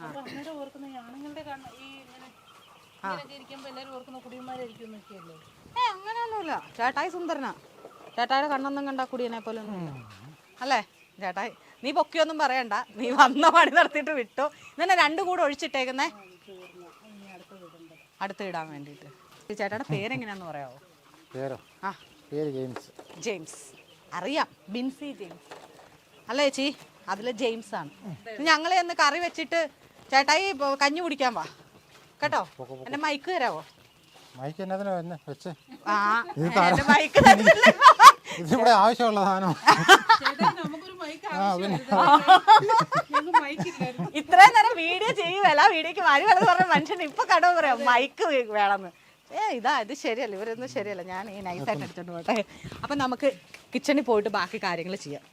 അപ്പൊ അന്നേരം ഓർക്കുന്ന ഈ ആണുങ്ങളുടെ ഈ ഇങ്ങനെ ഇരിക്കുമ്പോ എല്ലാരും ഓർക്കുന്ന കുടിയന്മാരായിരിക്കും എന്നൊക്കെയല്ലേ. അങ്ങനെയൊന്നുമില്ല. ചേട്ടായി സുന്ദരനാ. ചേട്ടായിയുടെ കണ്ണൊന്നും കണ്ടാ കുടിയനെ പോലെ ഒന്നും അല്ലേ ചേട്ടായി? നീ പൊക്കിയൊന്നും പറയണ്ട, നീ വന്ന പണി നടത്തിയിട്ട് വിട്ടു. ഇന്നെ 2 കൂടെ ഒഴിച്ചിട്ടേക്കുന്നേ അടുത്ത് ഇടാൻ വേണ്ടിയിട്ട്. ചേട്ടായുടെ പേരെങ്ങനെയാന്ന് പറയാവോ? പേരോ? പേര് ജെയിംസ്. ജെയിംസ് അറിയാം, ബിൻസി ജെയിംസ് അല്ലേ ചേച്ചി? അതിൽ ജെയിംസ് ആണ്. ഞങ്ങളെ ഒന്ന് കറി വെച്ചിട്ട് ചേട്ടായി കഞ്ഞി കുടിക്കാൻ വാ കേട്ടോ. എന്റെ മൈക്ക് തരാവോ? മൈക്ക് എന്നതിനാ വെച്ച്? മൈക്ക് ഇതിവിടെ ആവശ്യമുള്ള സാധനം. ഇത്രയും നേരം വീഡിയോ ചെയ്യുവല്ല, വീഡിയോക്ക് വരി വലത് പറഞ്ഞ മനുഷ്യൻ ഇപ്പൊ കടവ് പറയാം മൈക്ക് വേണമെന്ന്. ഇത് ശരിയല്ല, ഇവരൊന്നും ശരിയല്ല. ഞാൻ ഈ നൈസായിട്ട് എടുത്തോണ്ട് പോട്ടെ. അപ്പം നമുക്ക് കിച്ചണിൽ പോയിട്ട് ബാക്കി കാര്യങ്ങൾ ചെയ്യാം.